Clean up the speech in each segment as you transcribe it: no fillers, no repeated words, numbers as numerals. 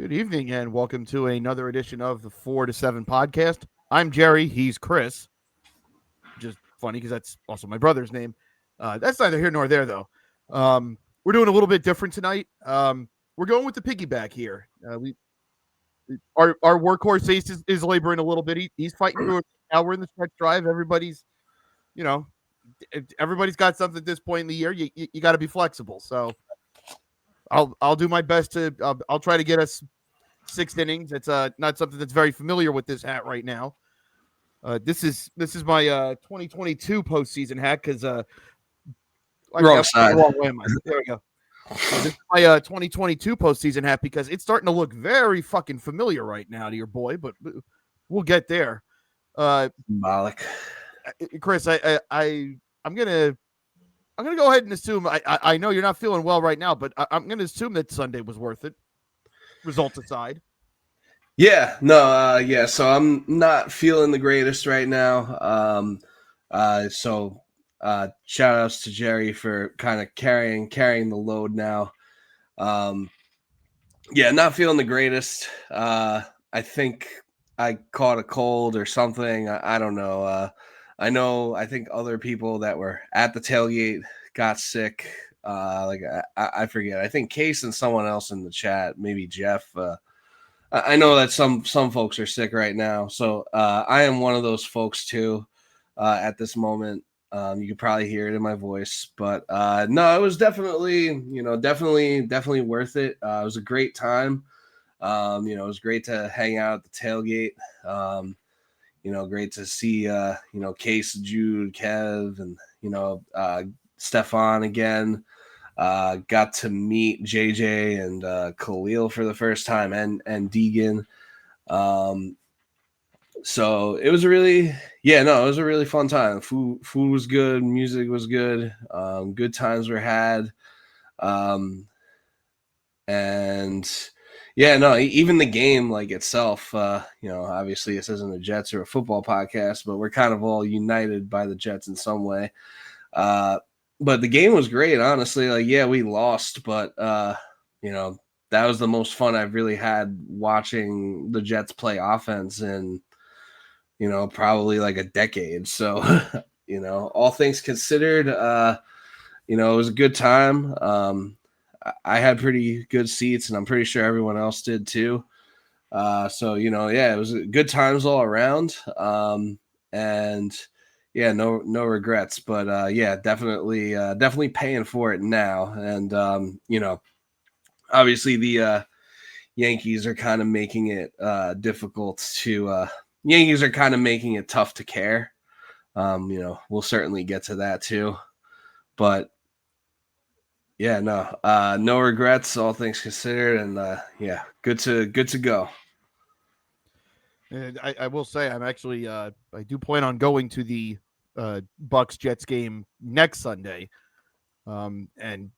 Good evening and welcome to another edition of the 4 to 7 podcast. I'm Jerry. He's Chris. Just funny because that's also my brother's name. That's neither here nor there, though. We're doing a little bit different tonight. We're going with the piggyback here. Our workhorse ace is laboring a little bit. He's fighting through it. Now we're in the stretch drive. You know, everybody's got something at this point in the year. You got to be flexible. So I'll do my best to. I'll try to get us sixth innings. It's not something that's very familiar with this hat right now. This is my 2022 postseason hat because wrong side. Wrong way am I? There we go. This is my 2022 postseason hat because it's starting to look very fucking familiar right now to your boy, but we'll get there. Symbolic. Chris, I'm gonna go ahead and assume I know you're not feeling well right now, but I'm gonna assume that Sunday was worth it. Results aside. Yeah, no, yeah. So I'm not feeling the greatest right now. So shout outs to Jerry for kind of carrying the load now. Yeah, not feeling the greatest. I think I caught a cold or something. I don't know. I think other people that were at the tailgate got sick. I forget. I think Case and someone else in the chat, maybe Jeff. I know that some folks are sick right now, so I am one of those folks too. At this moment, you can probably hear it in my voice, but no, it was definitely worth it. It was a great time. It was great to hang out at the tailgate. Great to see Case, Jude, Kev, and Stefan again. Got to meet JJ and Khalil for the first time and Deegan. So it was a really fun time. Food was good, music was good, good times were had. And yeah, no, even the game like itself, obviously this isn't a Jets or a football podcast, but we're kind of all united by the Jets in some way. But the game was great, honestly. Like, yeah, we lost, but that was the most fun I've really had watching the Jets play offense in, probably like a decade. So, all things considered, it was a good time. I had pretty good seats, and I'm pretty sure everyone else did too. So, it was good times all around. And yeah, no regrets, but yeah, definitely paying for it now. And obviously the Yankees are kind of making it difficult to Yankees are kind of making it tough to care. We'll certainly get to that too. But yeah, no regrets, all things considered, and yeah, good to go. And I will say I'm actually I do plan on going to the Bucks Jets game next Sunday. And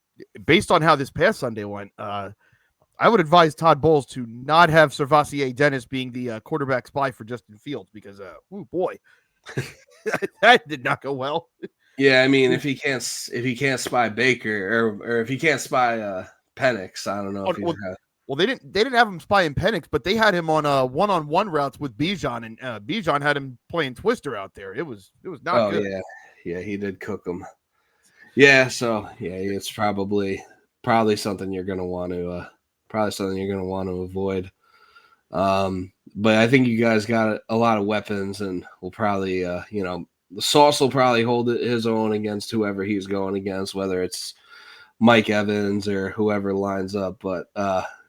based on how this past Sunday went, I would advise Todd Bowles to not have Servassier Dennis being the quarterback spy for Justin Fields because, oh boy, that did not go well. Yeah, I mean, if he can't spy Baker or if he can't spy Penix, I don't know if he's well, they didn't have him spying Penix, but they had him on one-on-one routes with Bijan, and Bijan had him playing Twister out there. It was not good. Yeah, he did cook him. Yeah, so yeah, it's probably something you're gonna want to avoid. But I think you guys got a lot of weapons, and we'll probably the Sauce will probably hold his own against whoever he's going against, whether it's Mike Evans or whoever lines up. But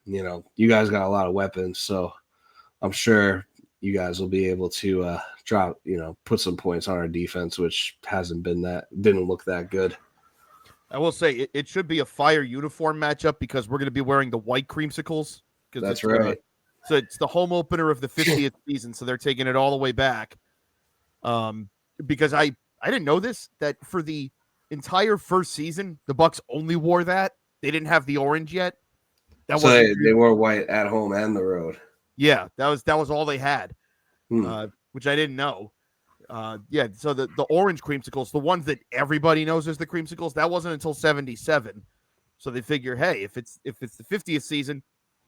you guys got a lot of weapons, so I'm sure you guys will be able to put some points on our defense, which didn't look that good. I will say it should be a fire uniform matchup because we're going to be wearing the white creamsicles. That's right. So it's the home opener of the 50th season, so they're taking it all the way back. Because I didn't know this, that for the entire first season, the Bucks only wore that. They didn't have the orange yet. So they wore white at home and the road. Yeah, that was all they had, which I didn't know. Yeah, so the orange creamsicles, the ones that everybody knows as the creamsicles, that wasn't until 77. So they figure, hey, if it's the 50th season,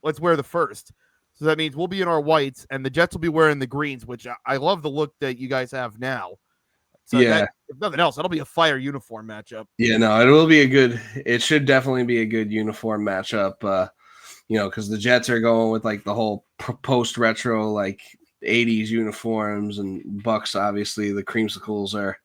let's wear the first. So that means we'll be in our whites, and the Jets will be wearing the greens, which I love the look that you guys have now. So Yeah. that, if nothing else, that'll be a fire uniform matchup. Yeah, no, it will be it should definitely be a good uniform matchup. Because the Jets are going with like the whole post retro, like 80s uniforms, and Bucks, obviously, the creamsicles are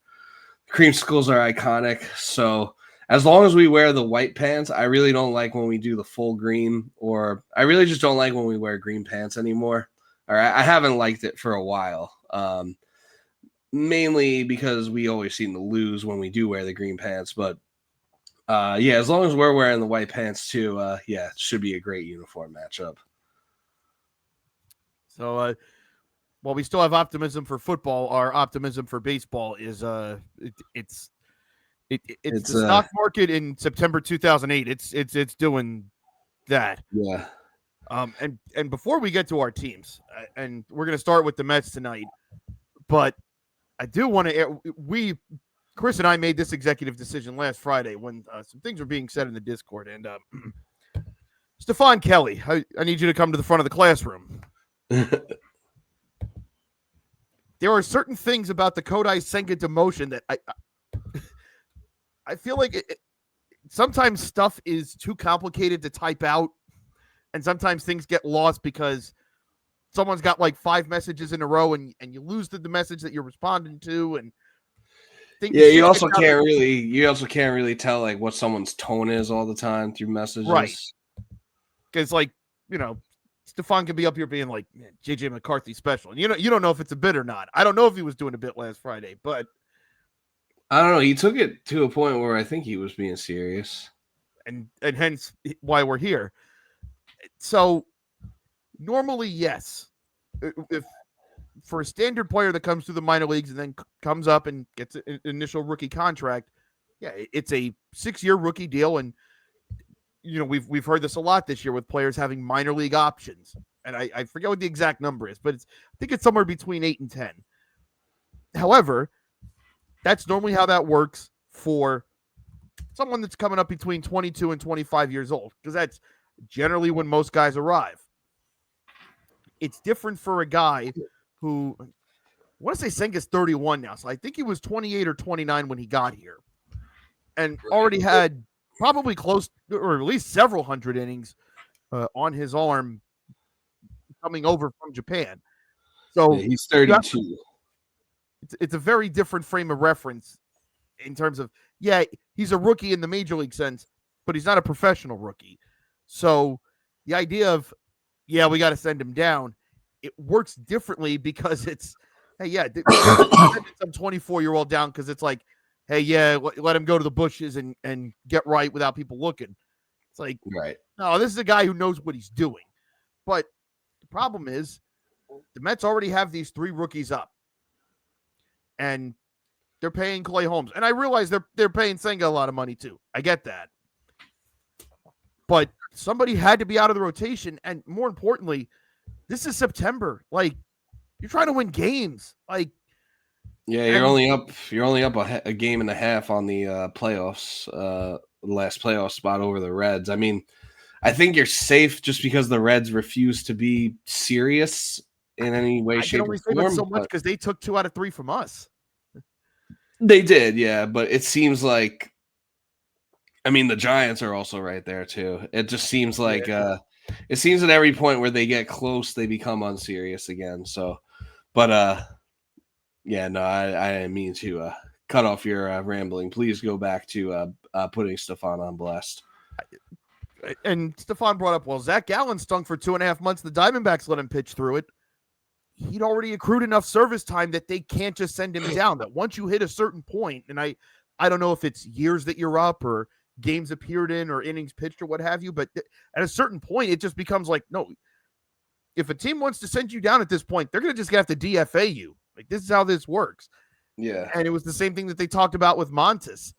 iconic. So as long as we wear the white pants, I really don't like when we do the full green, or I really just don't like when we wear green pants anymore. Or I haven't liked it for a while. Mainly because we always seem to lose when we do wear the green pants. But yeah, as long as we're wearing the white pants too, yeah, it should be a great uniform matchup. So while we still have optimism for football, our optimism for baseball is it's It's the stock market in September 2008. It's doing that. yeah. And before we get to our teams, and we're going to start with the Mets tonight, but I do want to. Chris and I made this executive decision last Friday when some things were being said in the Discord, and Stephon Kelly, I need you to come to the front of the classroom. There are certain things about the Kodai Senga demotion that I feel like sometimes stuff is too complicated to type out, and sometimes things get lost because someone's got like 5 messages in a row, and you lose the message that you're responding to, and yeah, you also can't really tell like what someone's tone is all the time through messages, right? Because like Stephon could be up here being like JJ McCarthy special, and you don't know if it's a bit or not. I don't know if he was doing a bit last Friday, but I don't know. He took it to a point where I think he was being serious, and hence why we're here. So normally, yes, if for a standard player that comes through the minor leagues and then comes up and gets an initial rookie contract, yeah, it's a 6-year rookie deal, and we've heard this a lot this year with players having minor league options, and I forget what the exact number is, but I think it's somewhere between 8 and 10. However, that's normally how that works for someone that's coming up between 22 and 25 years old, because that's generally when most guys arrive. It's different for a guy who, I want to say Senga's 31 now, so I think he was 28 or 29 when he got here, and already had probably close, or at least several hundred innings on his arm coming over from Japan. So yeah, he's 32. It's a very different frame of reference in terms of, yeah, he's a rookie in the major league sense, but he's not a professional rookie. So the idea of, yeah, we got to send him down, it works differently because it's, hey, yeah, some 24-year-old down because it's like, hey, yeah, let him go to the bushes and get right without people looking. It's like, right. No, this is a guy who knows what he's doing. But the problem is the Mets already have these 3 rookies up, and they're paying Clay Holmes. And I realize they're paying Senga a lot of money too. I get that. But somebody had to be out of the rotation, and more importantly, this is September. Like, you're trying to win games. Like, yeah, you're only up a game and a half on the playoffs, last playoff spot over the Reds. I mean, I think you're safe just because the Reds refuse to be serious in any way, shape, or form. So much because they took 2 out of 3 from us. They did, yeah, but it seems like, I mean, the Giants are also right there too. It just seems like it seems at every point where they get close, they become unserious again. So, but yeah, no, I didn't mean to cut off your rambling. Please go back to putting Stephon on blast. And Stephon brought up, well, Zach Gallen stunk for 2.5 months. The Diamondbacks let him pitch through it. He'd already accrued enough service time that they can't just send him down. That once you hit a certain point, and I don't know if it's years that you're up or games appeared in or innings pitched or what have you, but at a certain point, it just becomes like, no, if a team wants to send you down at this point, they're going to just have to DFA you. Like, this is how this works. Yeah. And it was the same thing that they talked about with Montes.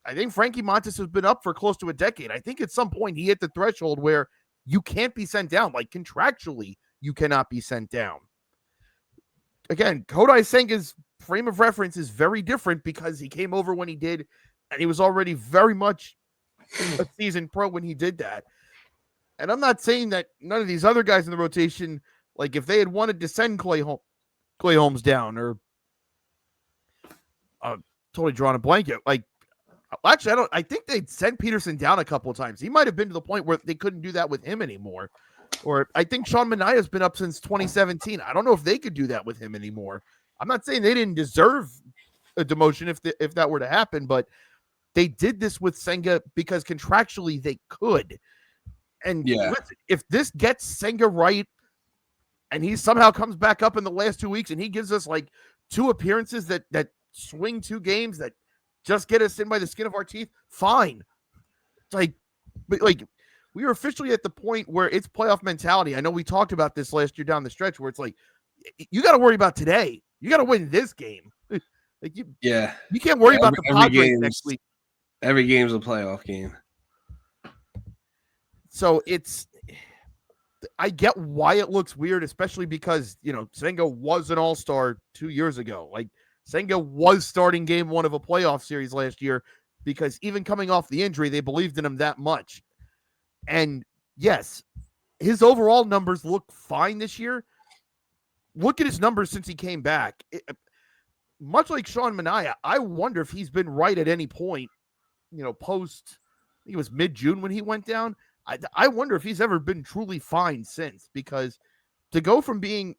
I think Frankie Montes has been up for close to a decade. I think at some point he hit the threshold where you can't be sent down. Like, contractually, you cannot be sent down. Again, Kodai Senga's frame of reference is very different because he came over when he did, and he was already very much a seasoned pro when he did that. And I'm not saying that none of these other guys in the rotation, like if they had wanted to send Clay Holmes down, or totally drawing a blanket, like actually I think they'd sent Peterson down a couple of times. He might have been to the point where they couldn't do that with him anymore. Or I think Sean Manaea's been up since 2017. I don't know if they could do that with him anymore. I'm not saying they didn't deserve a demotion if that were to happen, but they did this with Senga because contractually they could. And listen, if this gets Senga right, and he somehow comes back up in the last 2 weeks, and he gives us like 2 appearances that swing 2 games that just get us in by the skin of our teeth, fine. It's like, but like, we are officially at the point where it's playoff mentality. I know we talked about this last year down the stretch where it's like, you got to worry about today. You got to win this game. Like you can't worry about the Padres next week. Every game's a playoff game. So I get why it looks weird, especially because, Senga was an all-star 2 years ago. Like, Senga was starting game 1 of a playoff series last year because even coming off the injury, they believed in him that much. And yes, his overall numbers look fine this year. Look at his numbers since he came back. Much like Sean Manaea, I wonder if he's been right at any point, post, I think it was mid-June when he went down. I wonder if he's ever been truly fine since, because to go from being,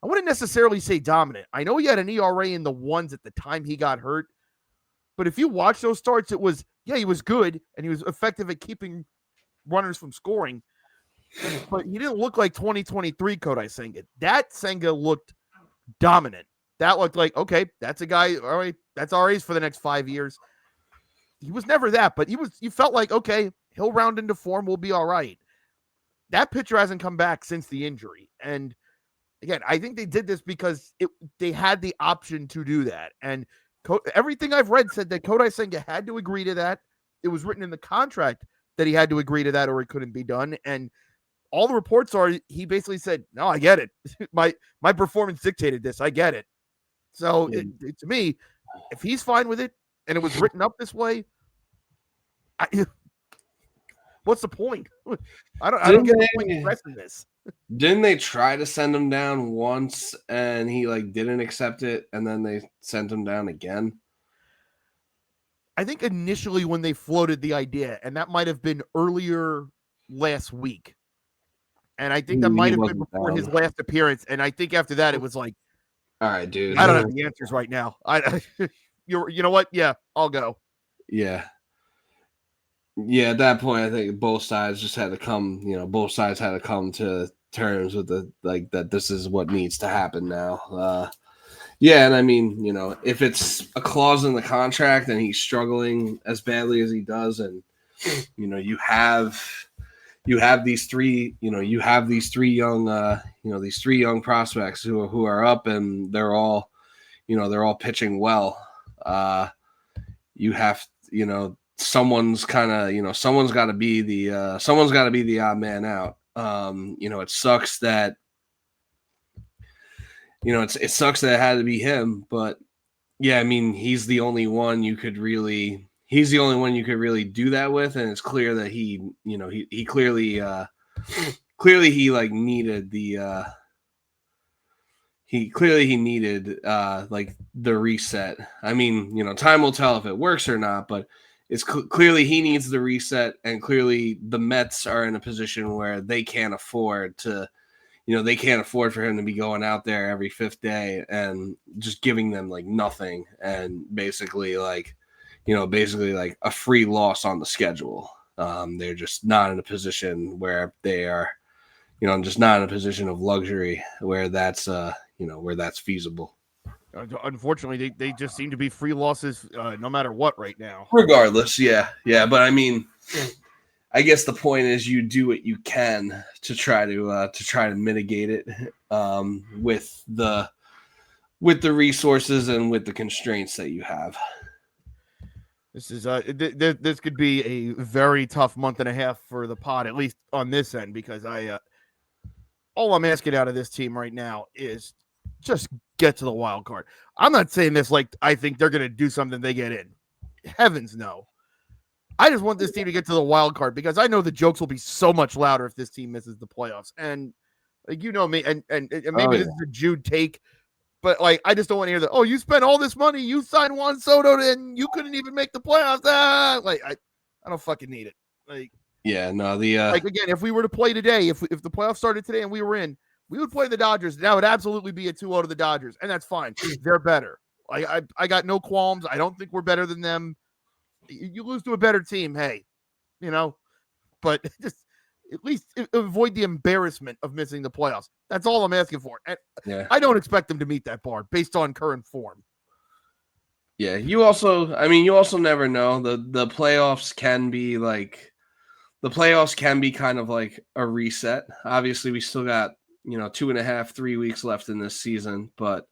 I wouldn't necessarily say dominant. I know he had an ERA in the 1s at the time he got hurt, but if you watch those starts, it was, he was good and he was effective at keeping runners from scoring, but he didn't look like 2023 Kodai Senga. That Senga looked dominant. That looked like, okay, that's a guy, all right, that's RAs for the next 5 years. He was never that, but you felt like, okay, he'll round into form, we'll be all right. That pitcher hasn't come back since the injury. And again, I think they did this because they had the option to do that. And everything I've read said that Kodai Senga had to agree to that. It was written in the contract that he had to agree to that or it couldn't be done. And all the reports are he basically said, no, I get it. my performance dictated this. I get it. So to me, if he's fine with it and it was written up this way, what's the point? I don't get the point in pressing this. Didn't they try to send him down once and he didn't accept it and then they sent him down again? I think initially when they floated the idea, and that might have been earlier last week. And I think that might have been before his last appearance. And I think after that, it was like, all right, dude, I don't have the answers right now. You know what? Yeah, I'll go. Yeah. At that point, I think both sides just had to come, both sides had to come to terms with that this is what needs to happen now. And I mean, if it's a clause in the contract and he's struggling as badly as he does, and you have these three young prospects who are up and they're all pitching well. You have someone's got to be the odd man out. It sucks that it sucks that it had to be him, but I mean, he's the only one you could really do that with, and it's clear that he clearly needed the reset. I mean, time will tell if it works or not, but it's clearly he needs the reset, and clearly the Mets are in a position where they can't afford to, they can't afford for him to be going out there every 5th day and just giving them nothing and basically a free loss on the schedule. They're just not in a position where they are, just not in a position of luxury where that's feasible. Unfortunately, they just seem to be free losses no matter what right now. Regardless, but I mean, I guess the point is you do what you can to try to mitigate it with the resources and with the constraints that you have. This is this could be a very tough month and a half for the pod, at least on this end, because all I'm asking out of this team right now is just get to the wild card. I'm not saying this like I think they're going to do something they get in. Heavens no. I just want this team to get to the wild card because I know the jokes will be so much louder if this team misses the playoffs. And like, you know me, and maybe this is a Jude take, but like I just don't want to hear that. Oh, you spent all this money, you signed Juan Soto, and you couldn't even make the playoffs. Like I don't fucking need it. Like like again, if we were to play today, if the playoffs started today and we were in, we would play the Dodgers. That would absolutely be a 2-0 to the Dodgers, and that's fine. They're better. Like I got no qualms. I don't think we're better than them. You lose to a better team, hey, you know, but just at least avoid the embarrassment of missing the playoffs. That's all I'm asking for. And I don't expect them to meet that bar based on current form. Yeah, you also never know. The playoffs can be kind of like a reset. Obviously, we still got 2.5, 3 weeks left in this season, but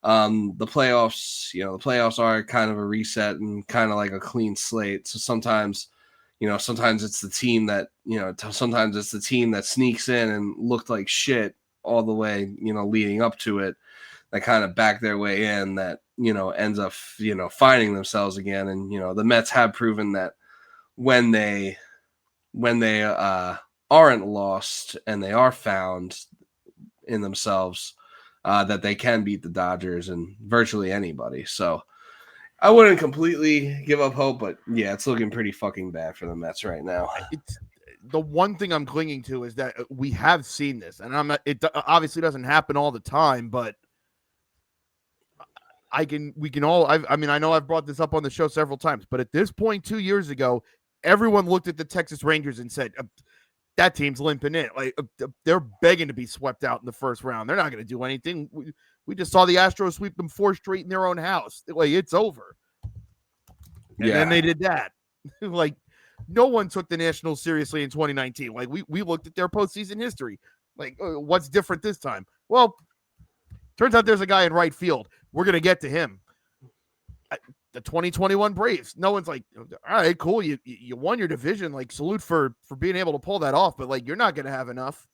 the playoffs are kind of a reset and kind of like a clean slate. So sometimes it's the team that sneaks in and looked like shit all the way leading up to it, that kind of back their way in, that ends up finding themselves again. And the Mets have proven that when they aren't lost and they are found in themselves, that they can beat the Dodgers and virtually anybody. So I wouldn't completely give up hope, but yeah, it's looking pretty fucking bad for the Mets right now. It's the one thing I'm clinging to is that we have seen this, and it obviously doesn't happen all the time, but I know I've brought this up on the show several times, but at this point 2 years ago, everyone looked at the Texas Rangers and said, that team's limping in. Like they're begging to be swept out in the first round. They're not going to do anything. We just saw the Astros sweep them 4 straight in their own house. Like it's over. And then they did that. Like no one took the Nationals seriously in 2019. Like we looked at their postseason history. Like what's different this time? Well, turns out there's a guy in right field. We're going to get to him. The 2021 Braves. No one's like, all right, cool. You won your division. Like, salute for being able to pull that off. But like, you're not going to have enough.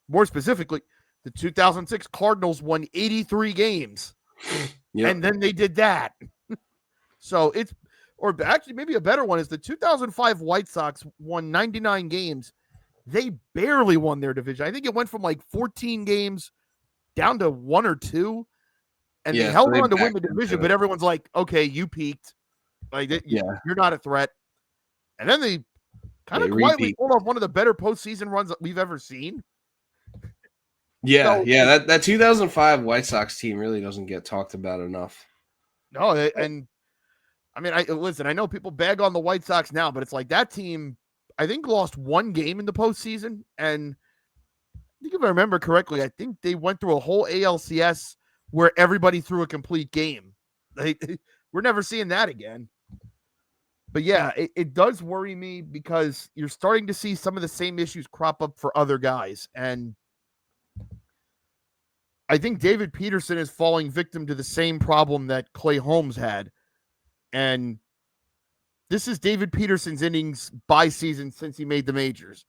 More specifically, the 2006 Cardinals won 83 games, and then they did that. So or actually maybe a better one is the 2005 White Sox won 99 games. They barely won their division. I think it went from like 14 games down to 1 or 2. And they held on to win the division, but everyone's like, okay, you peaked. Like, you're not a threat. And then they kind of quietly pulled off one of the better postseason runs that we've ever seen. Yeah, that 2005 White Sox team really doesn't get talked about enough. No, and I mean, I know people bag on the White Sox now, but it's like that team, I think, lost 1 game in the postseason. And I think if I remember correctly, I think they went through a whole ALCS where everybody threw a complete game. We're never seeing that again. But yeah, it does worry me because you're starting to see some of the same issues crop up for other guys. And I think David Peterson is falling victim to the same problem that Clay Holmes had. And this is David Peterson's innings by season since he made the majors.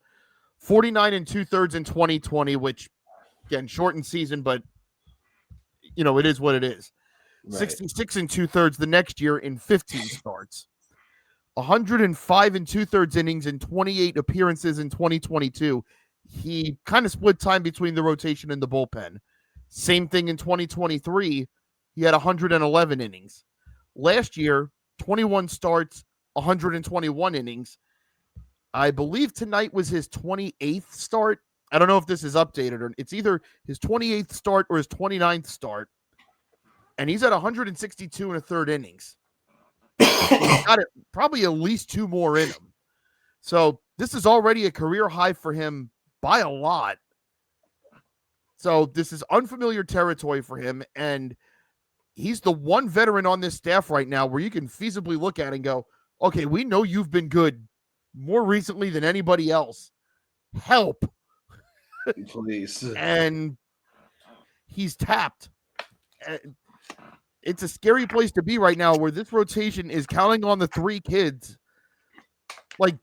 49 2/3 in 2020, which, again, shortened season, but it is what it is. Right. 66 2/3 the next year in 15 starts. 105 2/3 innings in 28 appearances in 2022. He kind of split time between the rotation and the bullpen. Same thing in 2023. He had 111 innings. Last year, 21 starts, 121 innings. I believe tonight was his 28th start. I don't know if this is updated or it's either his 28th start or his 29th start. And he's at 162 1/3 innings. He's got it, probably at least 2 more in him. So this is already a career high for him by a lot. So this is unfamiliar territory for him. And he's the one veteran on this staff right now where you can feasibly look at it and go, okay, we know you've been good more recently than anybody else. Help. Please. And he's tapped. It's a scary place to be right now where this rotation is counting on the 3 kids. Like,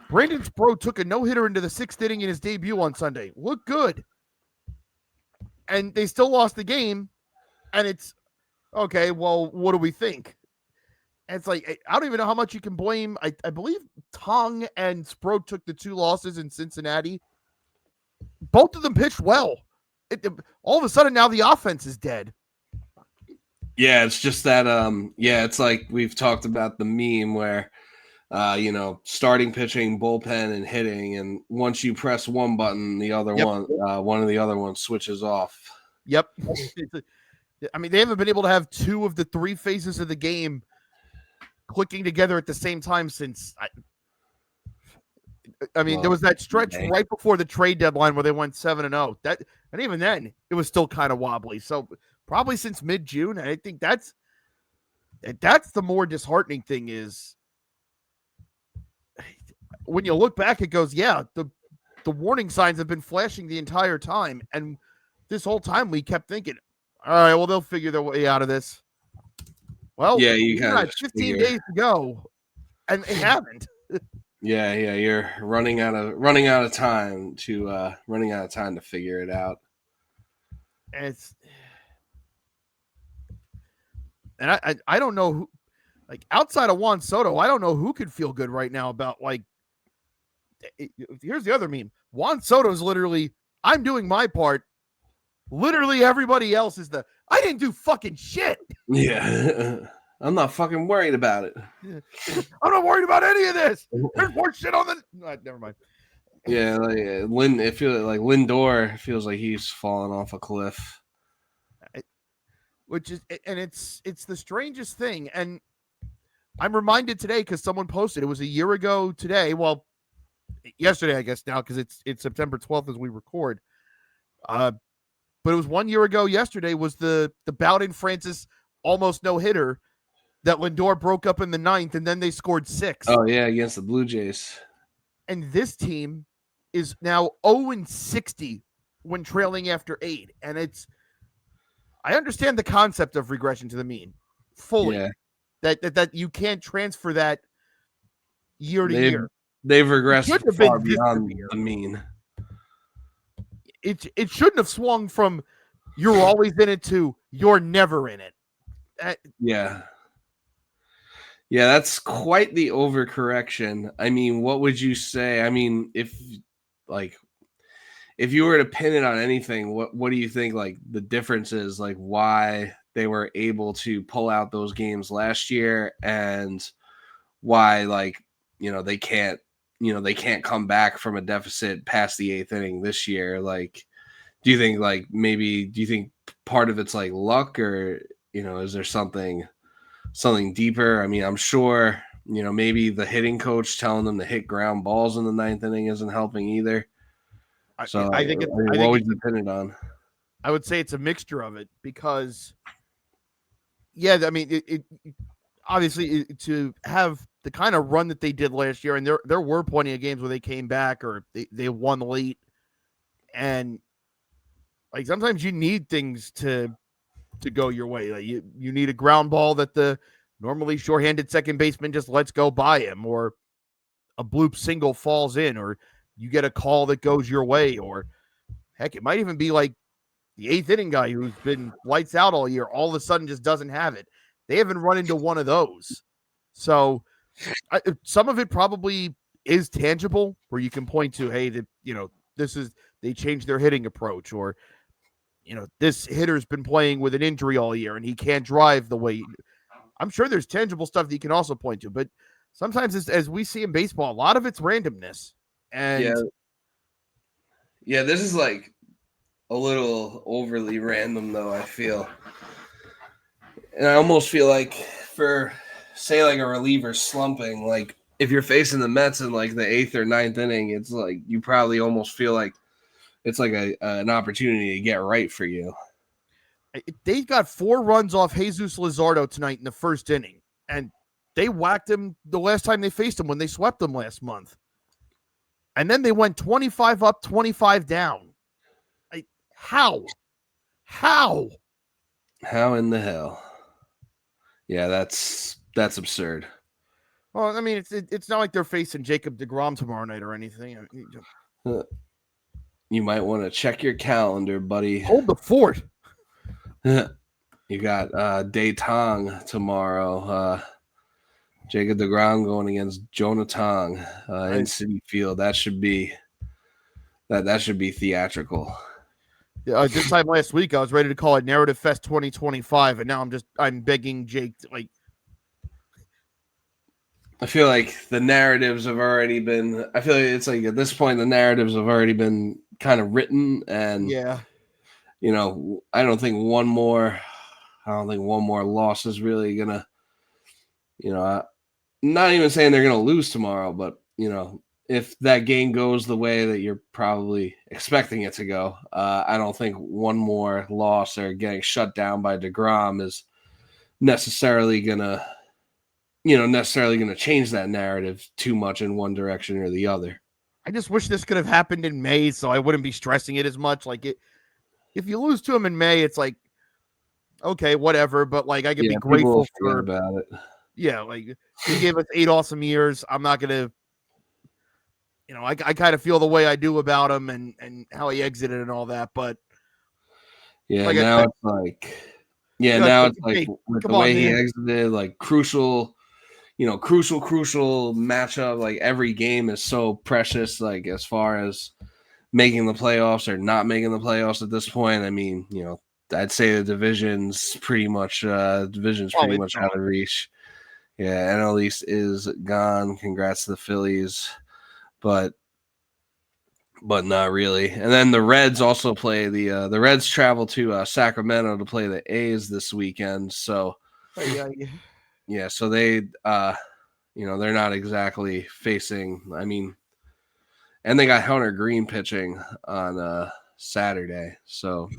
Brandon Sproat took a no-hitter into the 6th inning in his debut on Sunday. Looked good. And they still lost the game. And it's, okay, well, what do we think? And it's like I don't even know how much you can blame. I believe Tong and Sproat took the 2 losses in Cincinnati. Both of them pitched well. All of a sudden now the offense is dead. Yeah, it's just that it's like we've talked about the meme where starting pitching, bullpen, and hitting, and once you press one button, the other Yep. one of the other ones switches off. Yep. I mean, they haven't been able to have 2 of the 3 phases of the game clicking together at the same time since there was that stretch right before the trade deadline where they went 7-0. And even then, it was still kind of wobbly. So probably since mid-June, I think that's the more disheartening thing is when you look back, it goes, yeah, the warning signs have been flashing the entire time. And this whole time we kept thinking, all right, well, they'll figure their way out of this. Well, yeah, you got 15 days to go, and they haven't. Yeah, you're running out of time to figure it out. And I don't know who, like outside of Juan Soto, I don't know who could feel good right now about here's the other meme. Juan Soto's literally, I'm doing my part. Literally everybody else is I didn't do fucking shit. Yeah. I'm not fucking worried about it. I'm not worried about any of this. There's more shit on the. Never mind. Yeah, it feels like Lindor feels like he's fallen off a cliff. Which is, and it's the strangest thing. And I'm reminded today because someone posted, it was a year ago today. Well, yesterday, I guess now, because it's September 12th as we record. But it was 1 year ago yesterday was the Bowden Francis almost no-hitter that Lindor broke up in the 9th, and then they scored 6. Oh, yeah, against the Blue Jays. And this team is now 0-60 when trailing after 8. And I understand the concept of regression to the mean fully. Yeah. That you can't transfer that year to year. They've regressed far beyond the mean. It shouldn't have swung from you're always in it to you're never in it. Yeah, that's quite the overcorrection. I mean, what would you say? I mean, if you were to pin it on anything, what do you think like the difference is, like why they were able to pull out those games last year and why they can't come back from a deficit past the 8th inning this year? Like, do you think part of it's like luck, or is there something deeper? I mean, I'm sure maybe the hitting coach telling them to hit ground balls in the 9th inning isn't helping either. So I think what would you pin it on? I would say it's a mixture of it because, yeah, I mean, it obviously to have the kind of run that they did last year, and there were plenty of games where they came back or they won late, and like sometimes you need things to go your way. Like you need a ground ball that the normally shorthanded second baseman just lets go by him, or a bloop single falls in, or you get a call that goes your way, or heck, it might even be like the 8th inning guy who's been lights out all year all of a sudden just doesn't have it. They haven't run into one of those. So some of it probably is tangible where you can point to, hey, they changed their hitting approach, or this hitter's been playing with an injury all year and he can't drive the way. I'm sure there's tangible stuff that you can also point to, but sometimes as we see in baseball, a lot of it's randomness. And yeah, this is like a little overly random though, I feel. And I almost feel like for say like a reliever slumping, like if you're facing the Mets in like the 8th or 9th inning, it's like you probably almost feel like it's like an opportunity to get right for you. They got 4 runs off Jesus Luzardo tonight in the 1st inning, and they whacked him the last time they faced him when they swept them last month. And then they went 25 up, 25 down. How? How in the hell? Yeah, that's absurd. Well, I mean, it's not like they're facing Jacob deGrom tomorrow night or anything. You might want to check your calendar, buddy. Hold the fort. You got Dae Tong tomorrow. Jacob DeGrom going against Jonah Tong in Right. Citi Field. That should be theatrical. This time last week, I was ready to call it Narrative Fest 2025, and now I'm begging Jake to, like. I feel like the narratives have already been. I feel like it's like at this point the narratives have already been kind of written, and Yeah, I don't think one more. I don't think one more loss is really gonna. I'm not even saying they're gonna lose tomorrow, but if that game goes the way that you're probably expecting it to go, I don't think one more loss or getting shut down by DeGrom is necessarily gonna change that narrative too much in one direction or the other. I just wish this could have happened in May, so I wouldn't be stressing it as much. Like if you lose to him in May, it's like, okay, whatever. But like, I could be People will grateful forget for, about it. yeah, like he gave us 8 awesome years. I'm not gonna, I kind of feel the way I do about him and how he exited and all that. But like I Now said, it's like, like, like hey, with come the on, way he man. exited, like crucial matchup. Like every game is so precious. Like as far as making the playoffs or not making the playoffs at this point, I mean, I'd say the division's pretty much Oh, it's out gone. of reach. Yeah, NL East is gone. Congrats to the Phillies, but not really. And then the Reds also play the Reds travel to Sacramento to play the A's this weekend. So so they they're not exactly facing. I mean, and they got Hunter Green pitching on Saturday. So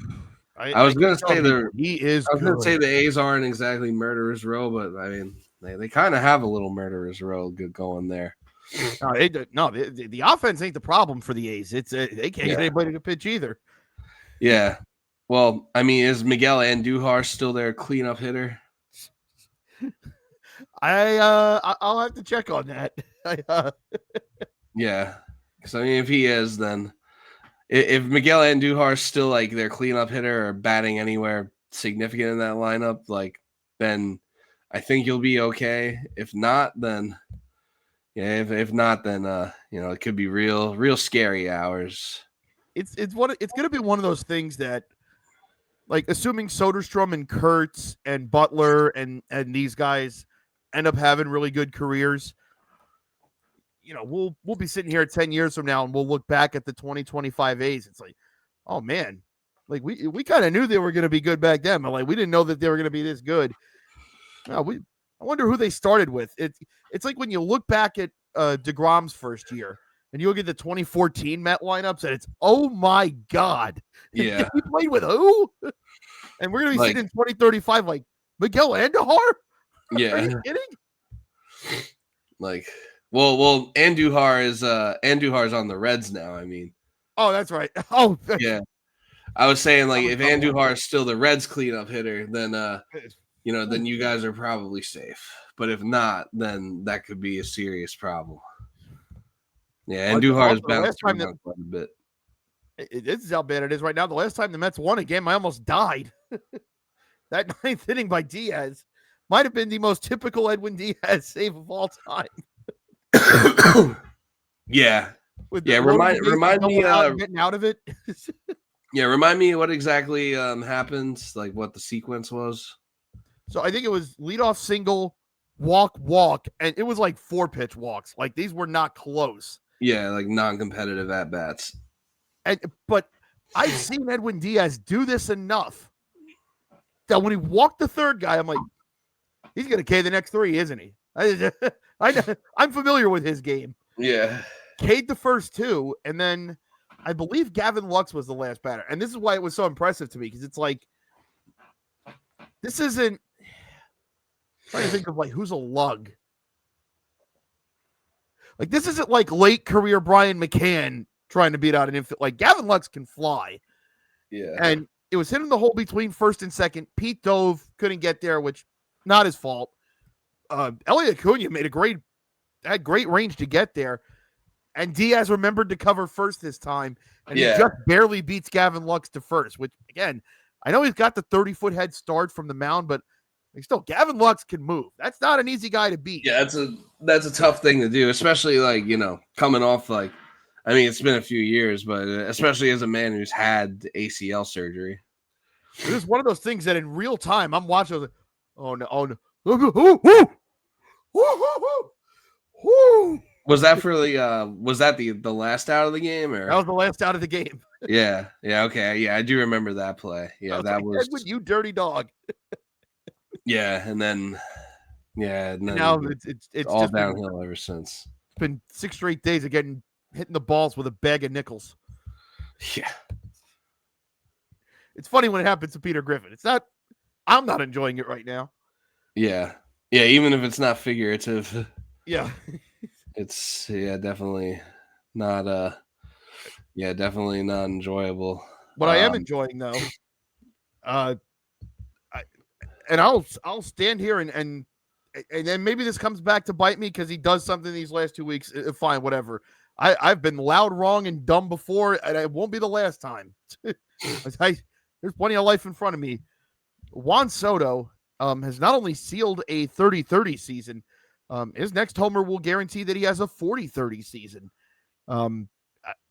I was I keep gonna say telling people he is good. the A's aren't exactly murderers row, but I mean they kind of have a little murderers row good going there. No, the offense ain't the problem for the A's. It's they can't get anybody to pitch either. Yeah. Well, I mean, is Miguel Andujar still their cleanup hitter? I'll have to check on that. Yeah. Because, I mean, if he is, then if Miguel Andujar is still like their cleanup hitter or batting anywhere significant in that lineup, like, then I think you'll be okay. If not, then if not, then it could be real scary hours. It's gonna be one of those things that, like, assuming Soderstrom and Kurtz and Butler and these guys end up having really good careers, we'll be sitting here 10 years from now and we'll look back at the 2025 A's. It's like, oh man, like we kind of knew they were going to be good back then, but like we didn't know that they were going to be this good. No, I wonder who they started with. It's like when you look back at DeGrom's first year and you look at the 2014 Met lineups and it's, oh my God. Yeah. He played with who? And we're going to be sitting in 2035 like Miguel Andujar? Yeah. Are you kidding? Like, well, Andujar's on the Reds now. I mean, oh, that's right. Oh, yeah. I was saying, like, if Andujar is still the Reds cleanup hitter, then then you guys are probably safe. But if not, then that could be a serious problem. Yeah, Andujar has bounced around quite a bit. This is how bad it is right now. The last time the Mets won a game, I almost died. That 9th inning by Diaz might have been the most typical Edwin Diaz save of all time. Yeah. Remind me getting out of it. Yeah, remind me what exactly happened, like what the sequence was. So I think it was leadoff single, walk, and it was like 4-pitch walks. Like these were not close. Yeah, like non-competitive at bats. But I've seen Edwin Diaz do this enough that when he walked the third guy, I'm like, he's going to K the next 3, isn't he? I'm familiar with his game. Yeah. K'd the first 2, and then I believe Gavin Lux was the last batter. And this is why it was so impressive to me, because it's like, this isn't, I'm trying to think of like, who's a lug? Like, this isn't like late career Brian McCann trying to beat out an infield. Like, Gavin Lux can fly. Yeah. And it was hitting the hole between first and second. Pete dove, couldn't get there, which not his fault. Elliot Acuna had great range to get there. And Diaz remembered to cover first this time. And he just barely beats Gavin Lux to first, which, again, I know he's got the 30-foot head start from the mound, but Like still, Gavin Lux can move. That's not an easy guy to beat. Yeah, that's a tough thing to do, especially like, coming off like, I mean, it's been a few years, but especially as a man who's had ACL surgery. This is one of those things that in real time I'm watching. I was like, oh no, oh no. Was that for the was that the last out of the game, or That was the last out of the game. yeah, okay, yeah, I do remember that play. Yeah, that like, was Edwin, you dirty dog. yeah, and then Now it's all just downhill ever since. It's been 6 straight days of hitting the balls with a bag of nickels. Yeah, it's funny when it happens to Peter Griffin. It's not. I'm not enjoying it right now. Yeah, even if it's not figurative. Yeah, it's definitely not definitely not enjoyable. What I am enjoying though, and I'll stand here and then maybe this comes back to bite me because he does something these last 2 weeks. Fine, whatever. I've been loud, wrong, and dumb before, and it won't be the last time. There's plenty of life in front of me. Juan Soto has not only sealed a 30-30 season, his next homer will guarantee that he has a 40-30 season.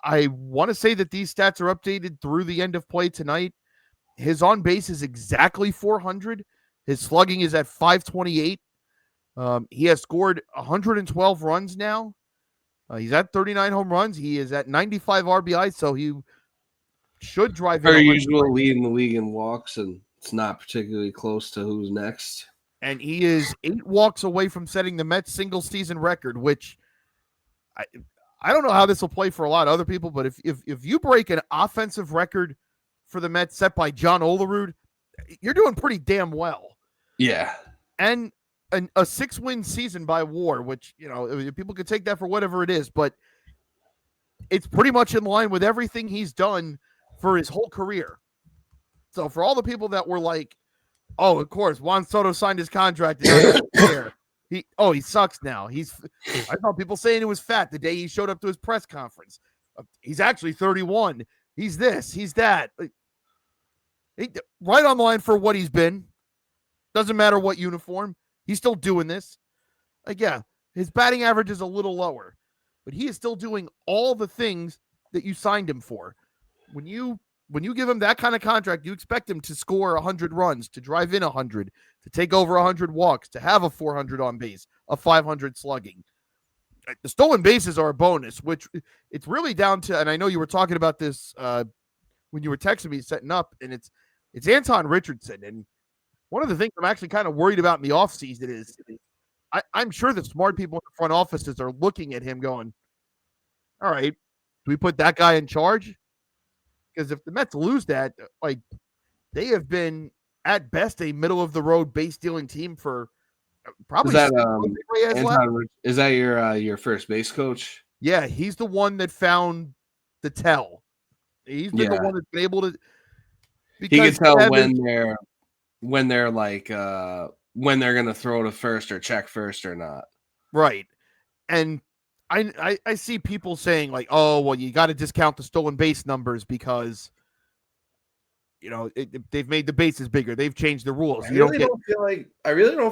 I want to say that these stats are updated through the end of play tonight. His on base is exactly 400. His slugging is at 528. He has scored 112 runs now. He's at 39 home runs. He is at 95 RBI, so he should drive in. Our usual lead in the league in walks, and it's not particularly close to who's next. And he is 8 walks away from setting the Mets single season record, which I don't know how this will play for a lot of other people, but if you break an offensive record for the Mets set by John Olerud, you're doing pretty damn well. Yeah. And a 6-win season by WAR, which, people could take that for whatever it is, but it's pretty much in line with everything he's done for his whole career. So for all the people that were like, oh, of course, Juan Soto signed his contract. He sucks now. I saw people saying he was fat the day he showed up to his press conference. He's actually 31. He's this, he's that. Right on the line for what he's been. Doesn't matter what uniform. He's still doing this. His batting average is a little lower, but he is still doing all the things that you signed him for. When you give him that kind of contract, you expect him to score 100 runs, to drive in 100, to take over 100 walks, to have a 400 on base, a 500 slugging. The stolen bases are a bonus, which it's really down to, and I know you were talking about this when you were texting me setting up, and it's Anton Richardson. And one of the things I'm actually kind of worried about in the offseason is I'm sure the smart people in the front offices are looking at him going, all right, do we put that guy in charge? Because if the Mets lose that, they have been at best a middle of the road base stealing team for probably. Is that your first base coach? Yeah, he's the one that found the tell. He's been the one that's been able to. He can tell when they're like when they're gonna throw to first or check first or not. Right, and I see people saying like, oh, well, you got to discount the stolen base numbers because, they've made the bases bigger. They've changed the rules. I really don't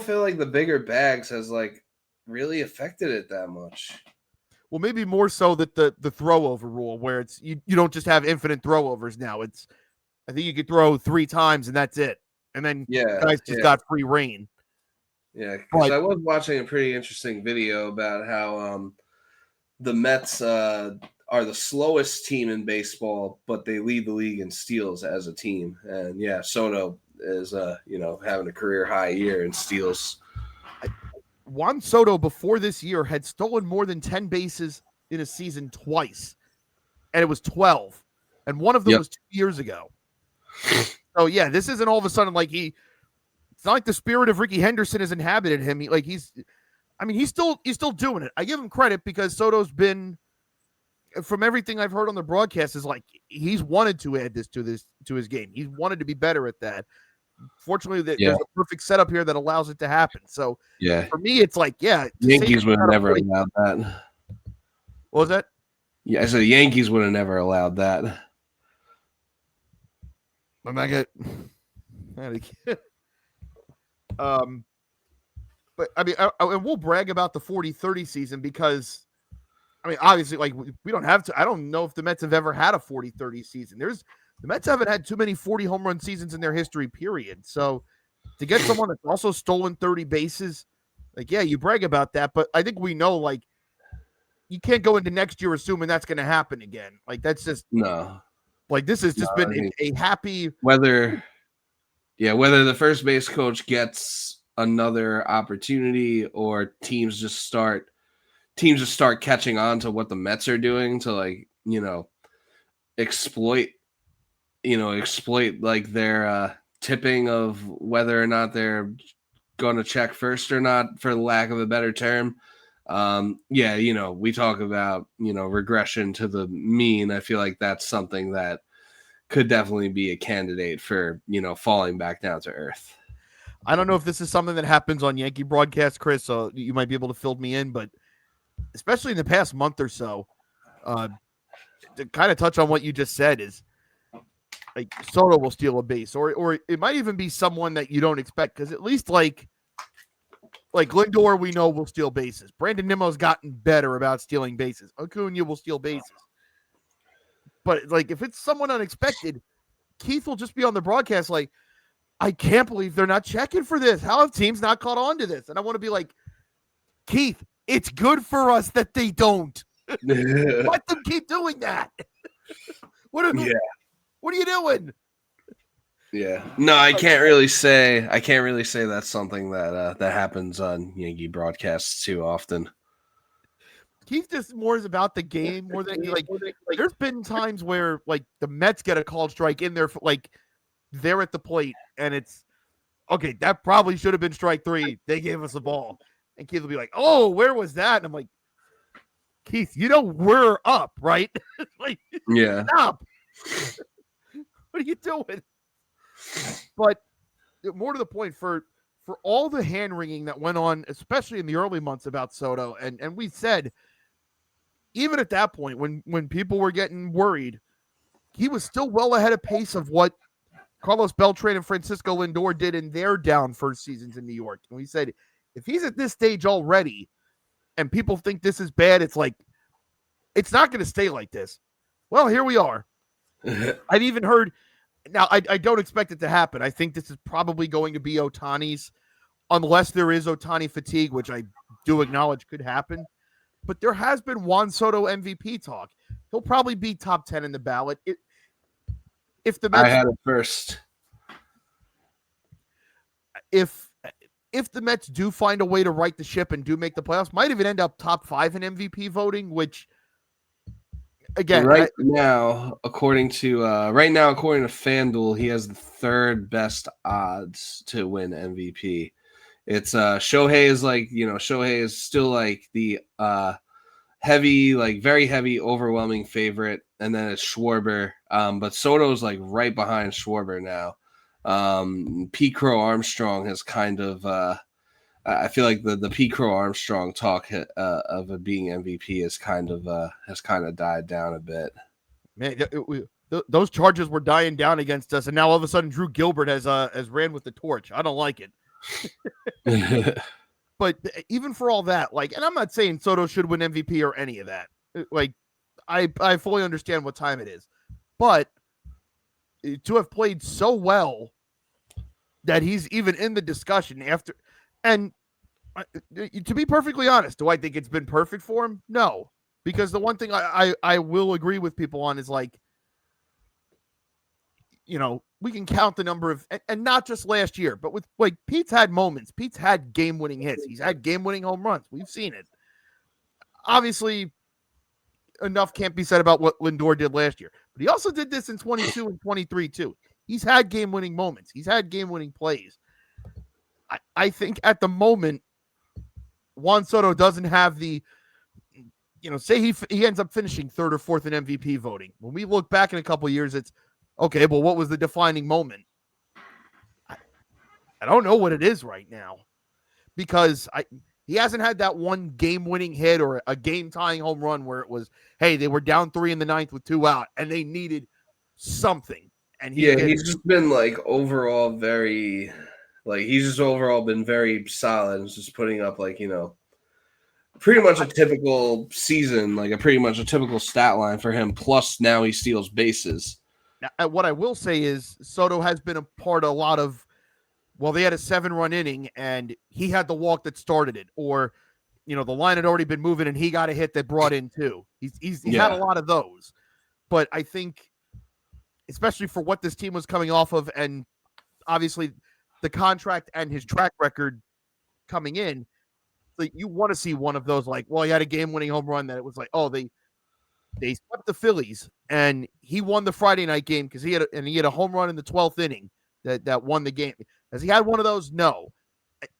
feel like the bigger bags has like really affected it that much. Well, maybe more so that the throw over rule where it's you don't just have infinite throw overs now. I think you could throw 3 times and that's it. And then guys just got free reign. Yeah, because I was watching a pretty interesting video about how the Mets are the slowest team in baseball, but they lead the league in steals as a team. And Soto is having a career high year in steals. Juan Soto before this year had stolen more than 10 bases in a season twice, and it was 12, and one of them was 2 years ago. So this isn't all of a sudden like it's not like the spirit of Ricky Henderson has inhabited him. He's still doing it. I give him credit because Soto's been, from everything I've heard on the broadcast, is like he's wanted to add this to his game. He's wanted to be better at that. Fortunately, there's a perfect setup here that allows it to happen. So for me, it's like Yankees would have never allowed that. What was that? Yeah, so the Yankees would have never allowed that. But I mean, and we'll brag about the 40-30 season because, I mean, obviously, like we don't have to. I don't know if the Mets have ever had a 40-30 season. The Mets haven't had too many 40 home run seasons in their history, period. So to get someone that's also stolen 30 bases, like, yeah, you brag about that, but I think we know, like, you can't go into next year assuming that's going to happen again. Like, that's just No, like this has just been I mean, a happy. whether the first base coach gets another opportunity or teams just start catching on to what the Mets are doing to, like, exploit like their tipping of whether or not they're going to check first or not, for lack of a better term. We talk about, regression to the mean. I feel like that's something that could definitely be a candidate for, falling back down to earth. I don't know if this is something that happens on Yankee broadcast, Chris, so you might be able to fill me in, but especially in the past month or so, to kind of touch on what you just said is, like, Soto will steal a base, or it might even be someone that you don't expect, because at least like Lindor, we know will steal bases. Brandon Nimmo's gotten better about stealing bases. Acuna will steal bases. But like, if it's someone unexpected, Keith will just be on the broadcast like, I can't believe they're not checking for this. How have teams not caught on to this? And I want to be like, Keith, it's good for us that they don't. Let them keep doing that. What are you doing? Yeah. No, I can't really say that's something that that happens on Yankee broadcasts too often. Keith just more is about the game more than like. There's been times where like the Mets get a called strike in there, like they're at the plate, and it's okay. That probably should have been strike 3. They gave us the ball, and Keith will be like, "Oh, where was that?" And I'm like, Keith, we're up, right? Like, Yeah. stop. What are you doing? But more to the point, for all the hand wringing that went on, especially in the early months about Soto, and we said, even at that point, when people were getting worried, he was still well ahead of pace of what Carlos Beltran and Francisco Lindor did in their down first seasons in New York. And we said, if he's at this stage already and people think this is bad, it's like, it's not going to stay like this. Well, here we are. I've even heard, now I don't expect it to happen. I think this is probably going to be Ohtani's, unless there is Ohtani fatigue, which I do acknowledge could happen. But there has been Juan Soto MVP talk. He'll probably be top 10 in the ballot. If the Mets, I had it first. If the Mets do find a way to right the ship and do make the playoffs, might even end up top 5 in MVP voting, which, again, right now, according to FanDuel, he has the 3rd best odds to win MVP. It's Shohei is Shohei is still like the heavy, like very heavy, overwhelming favorite, and then it's Schwarber. But Soto's like right behind Schwarber now. Pete Crow Armstrong has kind of I feel like the Pete Crow Armstrong talk of it being MVP has kind of died down a bit. Man, those charges were dying down against us, and now all of a sudden Drew Gilbert has ran with the torch. I don't like it. But even for all that, like, and I'm not saying Soto should win MVP or any of that. Like, I fully understand what time it is, but to have played so well that he's even in the discussion after, and to be perfectly honest, do I think it's been perfect for him? No, because the one thing I will agree with people on is, like, we can count the number of, and not just last year, but with, like, Pete's had moments. Pete's had game-winning hits. He's had game-winning home runs. We've seen it. Obviously, enough can't be said about what Lindor did last year, but he also did this in 22 and 23 too. He's had game-winning moments. He's had game-winning plays. I think at the moment, Juan Soto doesn't have the, say he ends up finishing 3rd or 4th in MVP voting. When we look back in a couple of years, it's, okay, well, what was the defining moment? I don't know what it is right now, because he hasn't had that one game-winning hit or a game-tying home run where it was, hey, they were down 3 in the 9th with 2 out, and they needed something. And he's just been, like, overall very, Like he's just overall been very solid. It's just putting up like pretty much a typical season, like a pretty much a typical stat line for him. Plus now he steals bases. What I will say is Soto has been a part of a lot of. Well, they had a 7-run inning, and he had the walk that started it, or the line had already been moving, and he got a hit that brought in 2. He's had a lot of those, but I think, especially for what this team was coming off of, and obviously the contract and his track record coming in, like you want to see one of those. Like, well, he had a game-winning home run that it was like, oh, they swept the Phillies, and he won the Friday night game because he had a home run in the 12th inning that won the game. Has he had one of those? No.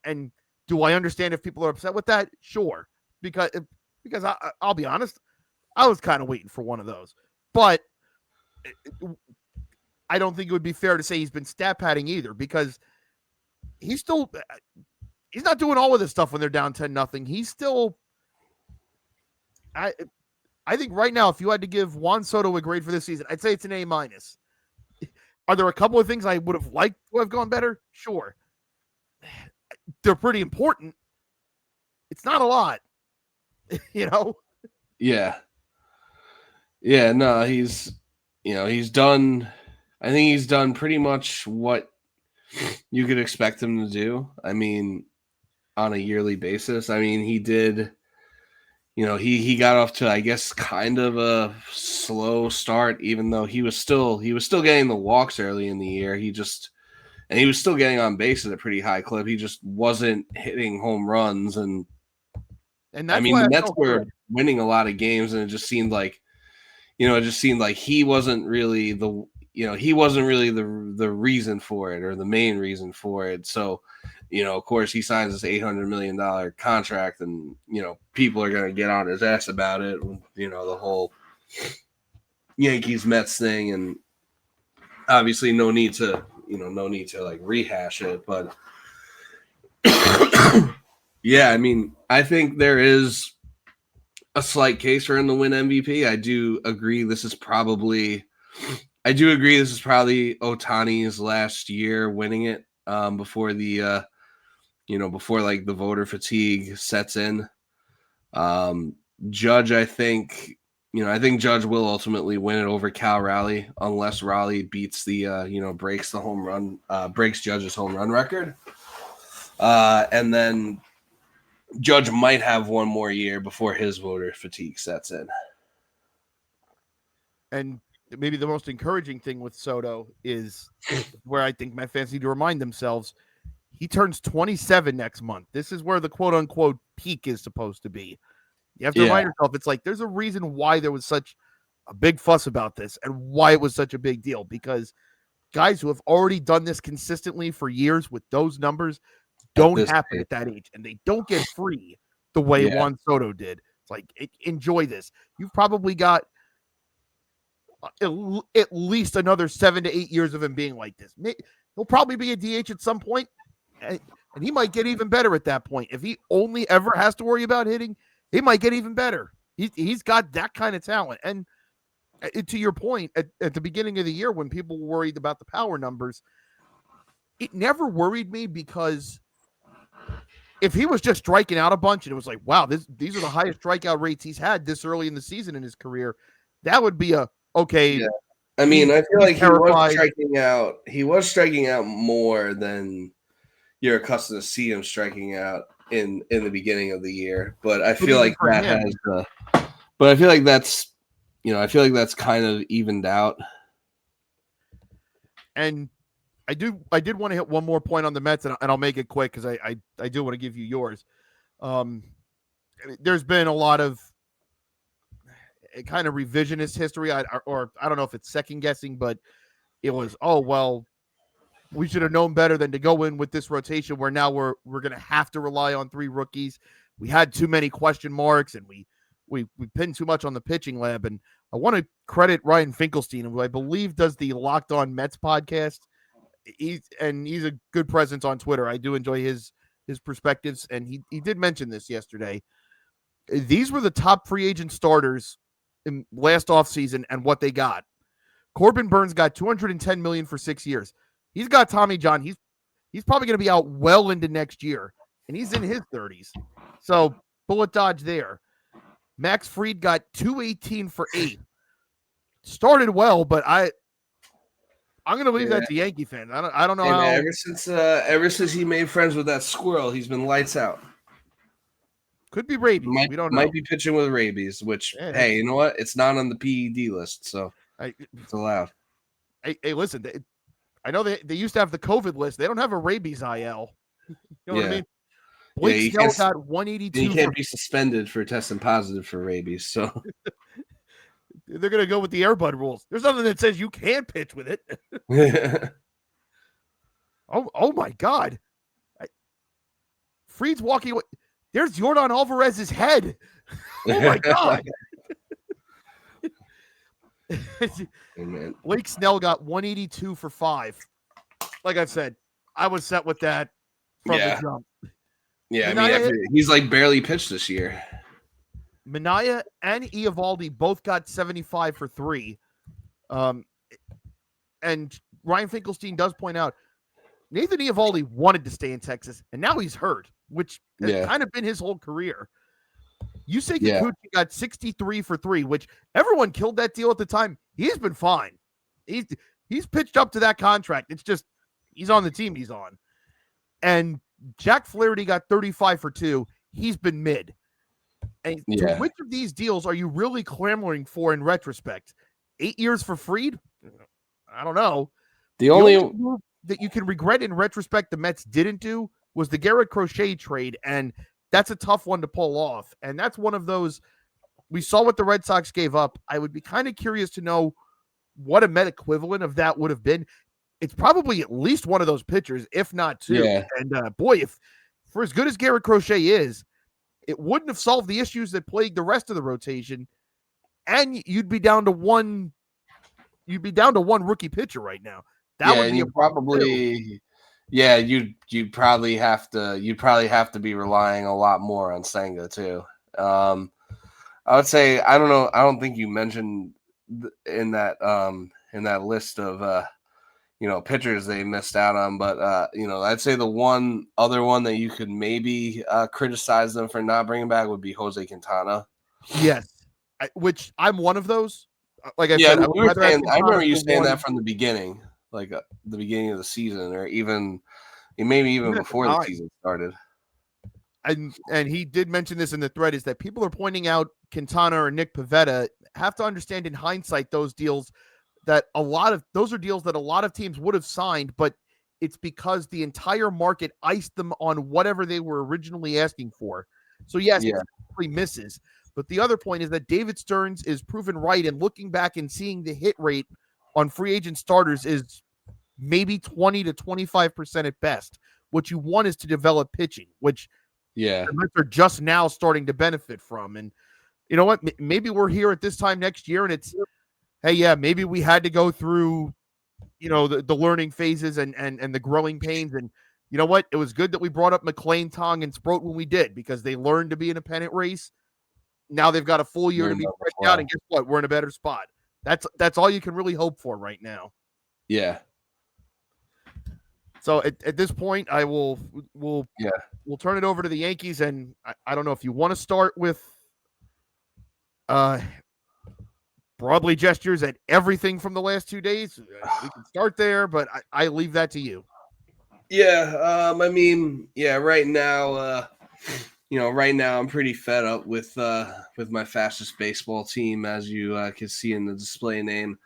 And do I understand if people are upset with that? Sure, because I'll be honest, I was kind of waiting for one of those, but I don't think it would be fair to say he's been stat padding either, because he's not doing all of this stuff when they're down 10-0. He's still, I think right now, if you had to give Juan Soto a grade for this season, I'd say it's an A-. Are there a couple of things I would have liked to have gone better? Sure. They're pretty important. It's not a lot, Yeah. Yeah, no, he's done, I think he's done pretty much what you could expect him to do. I mean, on a yearly basis. I mean, he did, he got off to, I guess, kind of a slow start, even though he was still getting the walks early in the year. He was still getting on base at a pretty high clip. He just wasn't hitting home runs, and that's I mean, the Mets were winning a lot of games, and it just seemed like, he wasn't really the reason for it, or the main reason for it. So, of course, he signs this $800 million contract, and people are going to get on his ass about it. The whole Yankees Mets thing, and obviously no need to like rehash it, but yeah, I mean, I think there is a slight case for him to win MVP. I do agree this is probably Ohtani's last year winning it, before the before like the voter fatigue sets in. Judge, I think Judge will ultimately win it over Cal Raleigh, unless Raleigh beats the breaks Judge's home run record. And then Judge might have one more year before his voter fatigue sets in. And maybe the most encouraging thing with Soto is where I think my fans need to remind themselves, he turns 27 next month. This is where the quote-unquote peak is supposed to be. You have to remind yourself, it's like there's a reason why there was such a big fuss about this and why it was such a big deal, because guys who have already done this consistently for years with those numbers don't happen at that age, and they don't get free the way Juan Soto did. It's like, enjoy this. You've probably got at least another 7 to 8 years of him being like this. He'll probably be a DH at some point, and he might get even better at that point. If he only ever has to worry about hitting, he might get even better. He's got that kind of talent. And to your point, at the beginning of the year, when people were worried about the power numbers, it never worried me, because if he was just striking out a bunch and it was like, wow, these are the highest strikeout rates he's had this early in the season in his career, that would be okay. Yeah. I mean, I feel like he was striking out more than you're accustomed to see him striking out in the beginning of the year. But I feel like that's kind of evened out. And I did want to hit one more point on the Mets, and I'll make it quick because I do want to give you yours. There's been a lot of kind of revisionist history, or I don't know if it's second guessing, but it was, oh, well, we should have known better than to go in with this rotation where now we're going to have to rely on 3 rookies. We had too many question marks, and we pinned too much on the pitching lab. And I want to credit Ryan Finkelstein, who I believe does the Locked On Mets podcast. He's a good presence on Twitter. I do enjoy his perspectives, and he did mention this yesterday. These were the top free agent starters in last offseason and what they got. Corbin Burns got $210 million for 6 years. He's got Tommy John. He's probably going to be out well into next year, and he's in his 30s. So bullet dodge there. Max Fried got 218 for 8. Started well, but I'm going to leave that to Yankee fans. I don't know Hey, how. man, ever since he made friends with that squirrel, he's been lights out. Could be rabies. We don't know. Might be pitching with rabies, which, Yeah, hey, you know what? It's not on the PED list, so it's allowed. Hey, listen, I know they used to have the COVID list. They don't have a rabies IL. You know what I mean? Blake Snell got 182. You can't be suspended for testing positive for rabies, so they're going to go with the Airbud rules. There's nothing that says you can't pitch with it. Oh my God. Fried's walking away. There's Jordan Alvarez's head. Oh my God. Blake Snell got 182 for 5. Like I said, I was set with that from the jump. Yeah, Minaya, he's like barely pitched this year. Minaya and Eovaldi both got 75 for 3. And Ryan Finkelstein does point out Nathan Eovaldi wanted to stay in Texas, and now he's hurt, which has kind of been his whole career. Yusei Kikuchi got 63 for 3, which everyone killed that deal at the time. He's been fine. He's pitched up to that contract. It's just he's on the team he's on. And Jack Flaherty got 35 for 2. He's been mid. And so which of these deals are you really clamoring for in retrospect? 8 years for Fried? I don't know. The only move that you can regret in retrospect the Mets didn't do was the Garrett Crochet trade, and that's a tough one to pull off. And that's one of those, we saw what the Red Sox gave up. I would be kind of curious to know what a Met equivalent of that would have been. It's probably at least one of those pitchers, if not two. Yeah. And boy, if for as good as Garrett Crochet is, it wouldn't have solved the issues that plagued the rest of the rotation. And you'd be down to one rookie pitcher right now. That would be you'd probably have to be relying a lot more on Senga too. I would say I don't think you mentioned in that list of pitchers they missed out on, but I'd say the one other one that you could maybe criticize them for not bringing back would be Jose Quintana. Yes, which I'm one of those. Like I said, I remember you saying that from the beginning, like the beginning of the season, or maybe even before the season started. And he did mention this in the thread, is that people are pointing out Quintana or Nick Pivetta have to understand in hindsight those deals that those are deals that a lot of teams would have signed, but it's because the entire market iced them on whatever they were originally asking for. So yes, it misses. But the other point is that David Stearns is proven right, and looking back and seeing the hit rate on free agent starters is maybe 20 to 25% at best. What you want is to develop pitching, which the Mets are just now starting to benefit from. And you know what? Maybe we're here at this time next year, and it's, hey, maybe we had to go through, the learning phases and the growing pains. And you know what? It was good that we brought up McLean, Tong, and Sproat when we did, because they learned to be in a pennant race. Now they've got a full year to be stretched out, and guess what? We're in a better spot. That's all you can really hope for right now. Yeah. So at this point, we'll turn it over to the Yankees, and I don't know if you want to start with broadly gestures at everything from the last 2 days. We can start there, but I leave that to you. Yeah, right now. Right now I'm pretty fed up with my fastest baseball team, as you can see in the display name.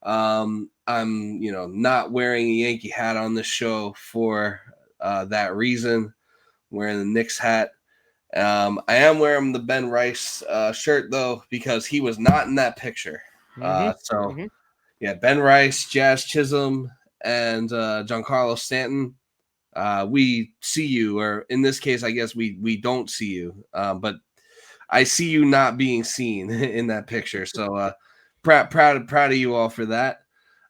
I'm not wearing a Yankee hat on this show for that reason. I'm wearing the Knicks hat. I am wearing the Ben Rice shirt though, because he was not in that picture. Ben Rice, Jazz Chisholm, and Giancarlo Stanton. We see you, or in this case, I guess we don't see you, but I see you not being seen in that picture. So proud of you all for that.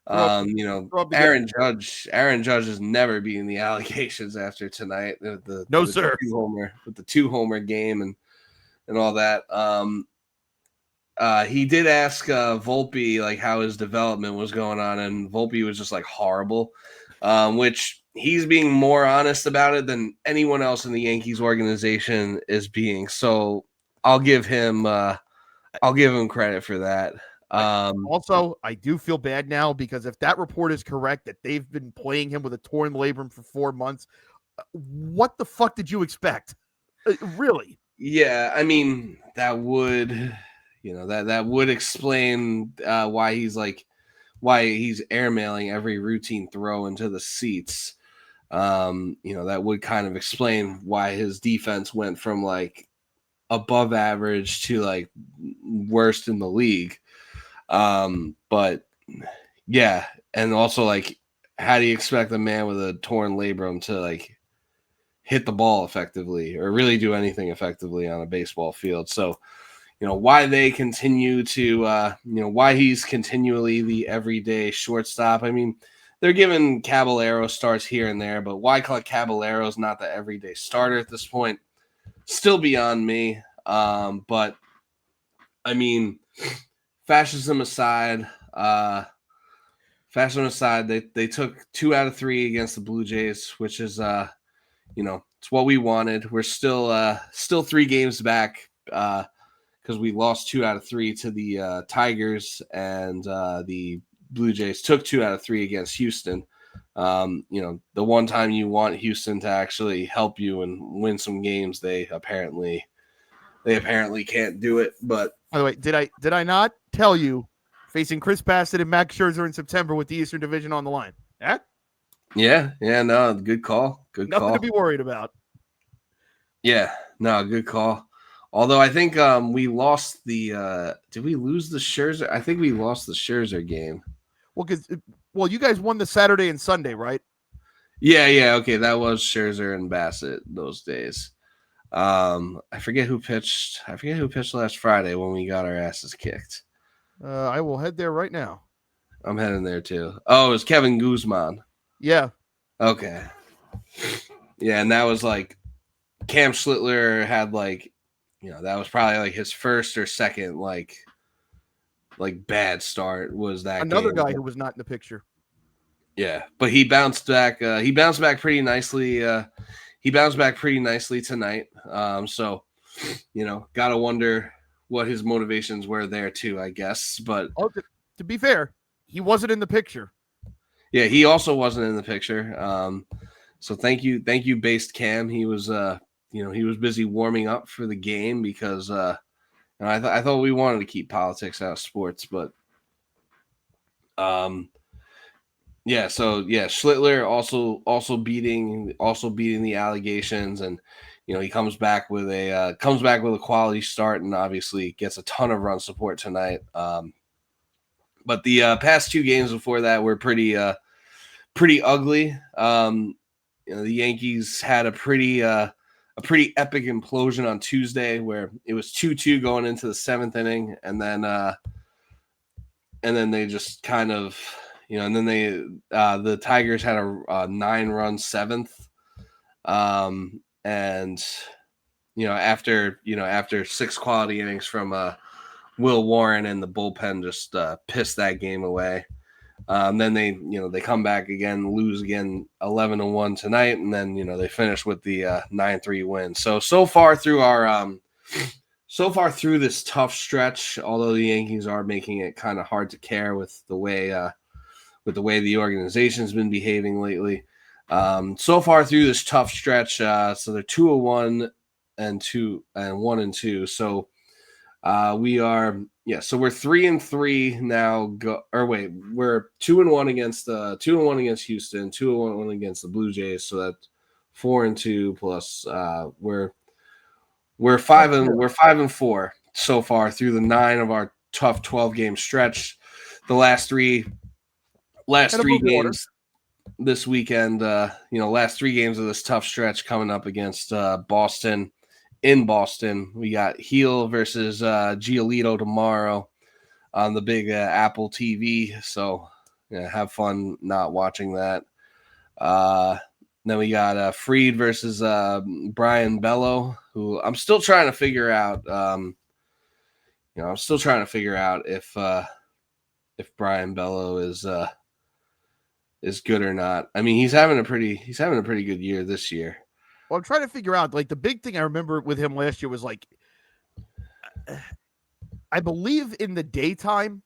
Aaron Judge is never beating the allegations after tonight. No, sir. With the 2-homer game and all that. He did ask Volpe like how his development was going on, and Volpe was just like horrible, which he's being more honest about it than anyone else in the Yankees organization is being. So I'll give him credit for that. Also, I do feel bad now because if that report is correct that they've been playing him with a torn labrum for 4 months, what the fuck did you expect? Really? Yeah, I mean that would, that would explain why he's airmailing every routine throw into the seats. That would kind of explain why his defense went from like above average to like worst in the league. But yeah, and also like, how do you expect a man with a torn labrum to like hit the ball effectively or really do anything effectively on a baseball field? So, why they continue to, why he's continually the everyday shortstop. I mean, they're giving Caballero starts here and there, but why Caballero's not the everyday starter at this point? Still beyond me. But I mean, fascism aside, they took 2 out of 3 against the Blue Jays, which is it's what we wanted. We're still 3 games back because we lost 2 out of 3 to the Tigers, and the Blue Jays took 2 out of 3 against Houston. The one time you want Houston to actually help you and win some games, they apparently can't do it. But By the way, did I not tell you facing Chris Bassett and Max Scherzer in September with the Eastern Division on the line? yeah, no, good call. Nothing to be worried about. Yeah, no, good call. Although I think we lost the did we lose the Scherzer? I think we lost the Scherzer game. Well, you guys won the Saturday and Sunday, right? Yeah, okay, that was Scherzer and Bassett those days. I forget who pitched last Friday when we got our asses kicked. I will head there right now. I'm heading there too. Oh, it was Kevin Guzman. Yeah. Okay. Yeah, and that was like Cam Schlittler had like, that was probably like his first or second like bad start was that Another game. guy who was not in the picture. Yeah, but he bounced back. He bounced back pretty nicely. Tonight. So, gotta wonder what his motivations were there too, I guess. But to be fair, he wasn't in the picture. Yeah, he also wasn't in the picture. So thank you, Based Cam. He was, he was busy warming up for the game because I thought we wanted to keep politics out of sports, but yeah. So yeah, Schlittler also beating the allegations, and he comes back with a quality start, and obviously gets a ton of run support tonight. But the past 2 games before that were pretty ugly. The Yankees had a pretty epic implosion on Tuesday where it was 2-2 going into the 7th inning, and then they just kind of, and then the Tigers had a 9-run 7th, and after 6 quality innings from Will Warren, and the bullpen just pissed that game away. Then they come back again, lose again 11-1 tonight, and then they finish with the 9-3 win. So far through this tough stretch, although the Yankees are making it kind of hard to care with the way the organization's been behaving lately. So far through this tough stretch, so they're 2-1 and 1-2. So we are. Yeah, so we're 3-3 now. We're 2-1 against 2-1 against Houston, 2-1 against the Blue Jays. So that's 4-2 plus we're 5-4 so far through the 9 of our tough 12-game stretch. The last three games this weekend, last 3 games of this tough stretch coming up against Boston. In Boston, we got Heel versus Giolito tomorrow on the big Apple TV. So have fun not watching that. Then we got Fried versus Brian Bello, who I'm still trying to figure out. I'm still trying to figure out if Brian Bello is is good or not. I mean, he's having a pretty good year this year. Well, I'm trying to figure out, like, the big thing I remember with him last year was, like, I believe in the daytime,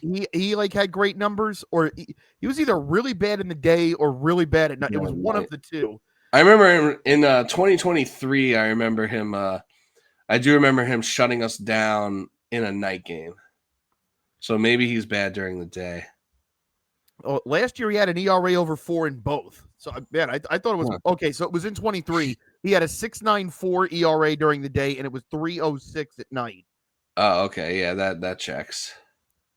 he like had great numbers, or he was either really bad in the day or really bad at night. It was one of the two. I remember in 2023, I remember him. I do remember him shutting us down in a night game. So maybe he's bad during the day. Oh, last year he had an ERA over 4 in both. So man, I thought it was okay. So it was in 23. He had a 6.94 ERA during the day, and it was 3.06 at night. Oh, okay, yeah, that checks.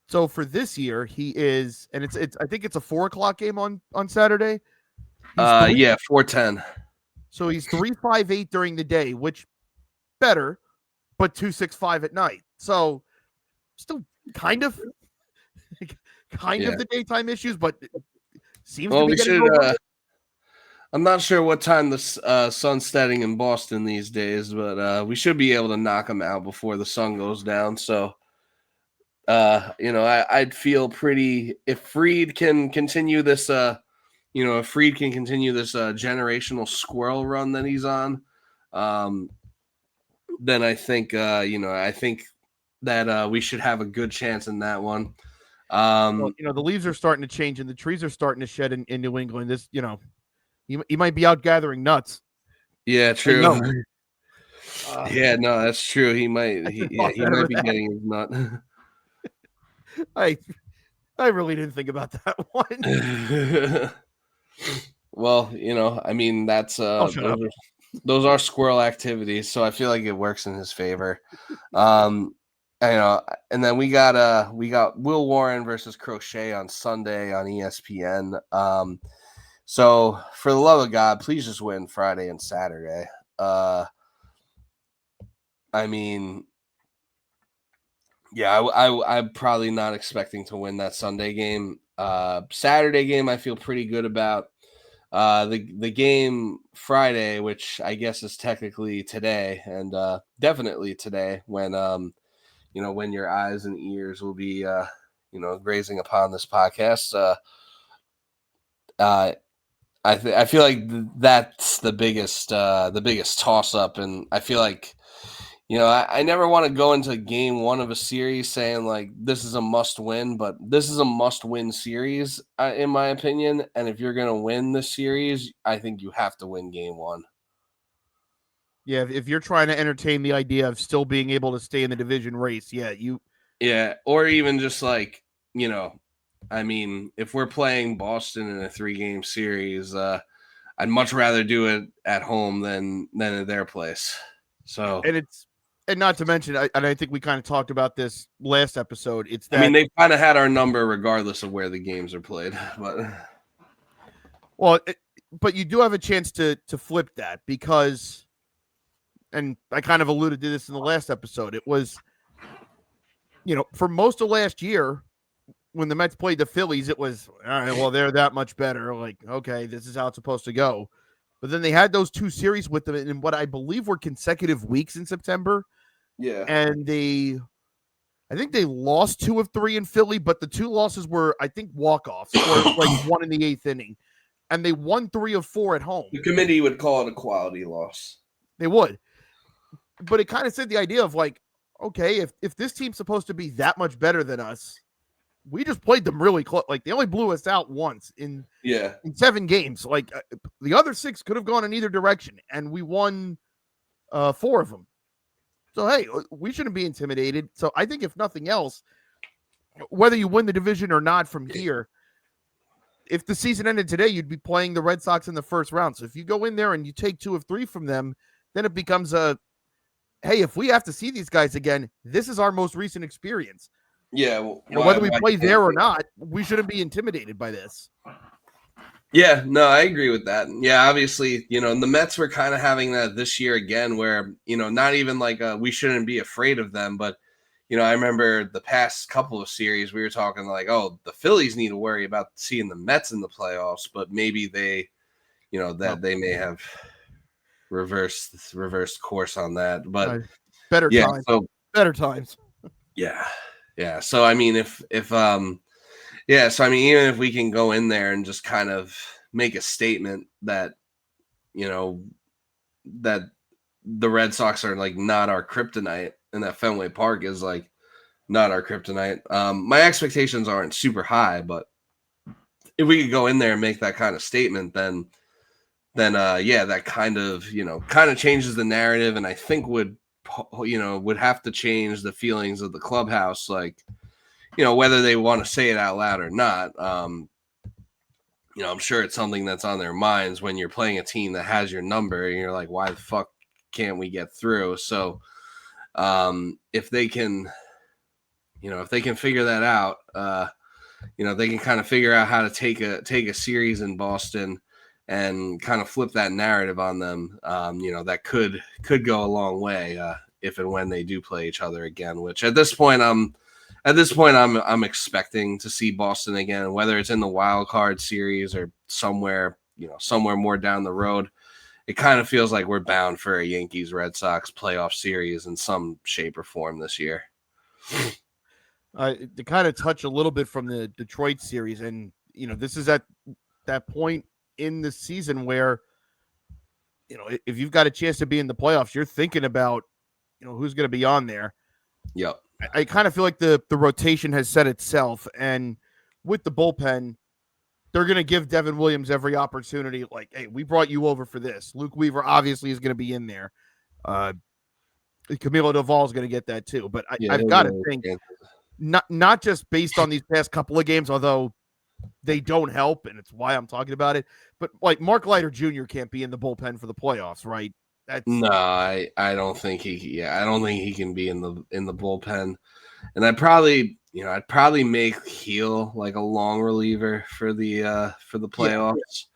So for this year, he is, and it's I think it's a 4:00 game on Saturday. Yeah, 4:10. So he's 3.58 during the day, which better, but 2.65 at night. So still kind of the daytime issues, but seems to be getting over it. I'm not sure what time the sun's setting in Boston these days, but we should be able to knock him out before the sun goes down. So, I'd feel pretty if Fried can continue this. If Fried can continue this generational squirrel run that he's on, then I think that we should have a good chance in that one. Well, the leaves are starting to change and the trees are starting to shed in New England. This, he might be out gathering nuts. Yeah, true. Yeah, no, that's true. He might. He might be getting his nut. I really didn't think about that one. Well, I mean, that's those are squirrel activities, so I feel like it works in his favor. And then we got Will Warren versus Crochet on Sunday on ESPN. So for the love of God, please just win Friday and Saturday. I mean, yeah, I'm probably not expecting to win that Sunday game. Saturday game, I feel pretty good about. The game Friday, which I guess is technically today, and definitely today, when when your eyes and ears will be grazing upon this podcast. I feel like that's the biggest toss up, and I feel like I never want to go into game one of a series saying like this is a must win, but this is a must win series in my opinion. And if you're going to win the series, I think you have to win game one. Yeah, if you're trying to entertain the idea of still being able to stay in the division race, yeah, or even just like I mean, if we're playing Boston in a 3-game series, I'd much rather do it at home than at their place. So and not to mention, I think we kind of talked about this last episode. It's that, I mean, they kind of had our number regardless of where the games are played, but you do have a chance to flip that because, and I kind of alluded to this in the last episode. It was, for most of last year, when the Mets played the Phillies, it was, all right, well, they're that much better. Like, okay, this is how it's supposed to go. But then they had those 2 series with them in what I believe were consecutive weeks in September. Yeah. And I think they lost 2 of 3 in Philly, but the 2 losses were, I think, walk-offs or like 1 in the 8th inning. And they won 3 of 4 at home. The committee would call it a quality loss. They would. But it kind of said the idea of like, okay, if this team's supposed to be that much better than us, we just played them really close. Like they only blew us out once in 7 games. Like the other 6 could have gone in either direction, and we won 4 of them. So hey, we shouldn't be intimidated. So I think if nothing else, whether you win the division or not from here, if the season ended today, you'd be playing the Red Sox in the first round. So if you go in there and you take 2 of 3 from them, then it becomes hey, if we have to see these guys again, this is our most recent experience. Yeah. Whether we play there or not, we shouldn't be intimidated by this. Yeah, no, I agree with that. Yeah, obviously, the Mets were kind of having that this year again where, not even like we shouldn't be afraid of them. But, I remember the past couple of series we were talking like, oh, the Phillies need to worry about seeing the Mets in the playoffs. But maybe they, they may have reversed course on that. But better times. So, better times. Yeah. Yeah. So, I mean, if Yeah, so I mean, even if we can go in there and just kind of make a statement that, you know, that the Red Sox are like not our kryptonite, and that Fenway Park is like not our kryptonite. My expectations aren't super high, but if we could go in there and make that kind of statement, then yeah, that kind of changes the narrative, and I think would have to change the feelings of the clubhouse, like, whether they want to say it out loud or not. I'm sure it's something that's on their minds when you're playing a team that has your number, and you're like, why the fuck can't we get through? So if they can, if they can figure that out, they can kind of figure out how to take a series in Boston and kind of flip that narrative on them. That could go a long way if and when they do play each other again. Which at this point, I'm expecting to see Boston again, whether it's in the wild card series or somewhere more down the road. It kind of feels like we're bound for a Yankees Red Sox playoff series in some shape or form this year. To kind of touch a little bit from the Detroit series, and this is at that point in the season where if you've got a chance to be in the playoffs, you're thinking about who's going to be on there. Yep. I kind of feel like the rotation has set itself, and with the bullpen, they're going to give Devin Williams every opportunity. Like, hey, we brought you over for this. Luke Weaver obviously is going to be in there. Camilo Doval is going to get that too. But I've got to think, not just based on these past couple of games, although they don't help, and it's why I'm talking about it. But like Mark Leiter Jr. can't be in the bullpen for the playoffs, right? No, I don't think I don't think he can be in the bullpen. And I'd probably make Heel like a long reliever for the playoffs.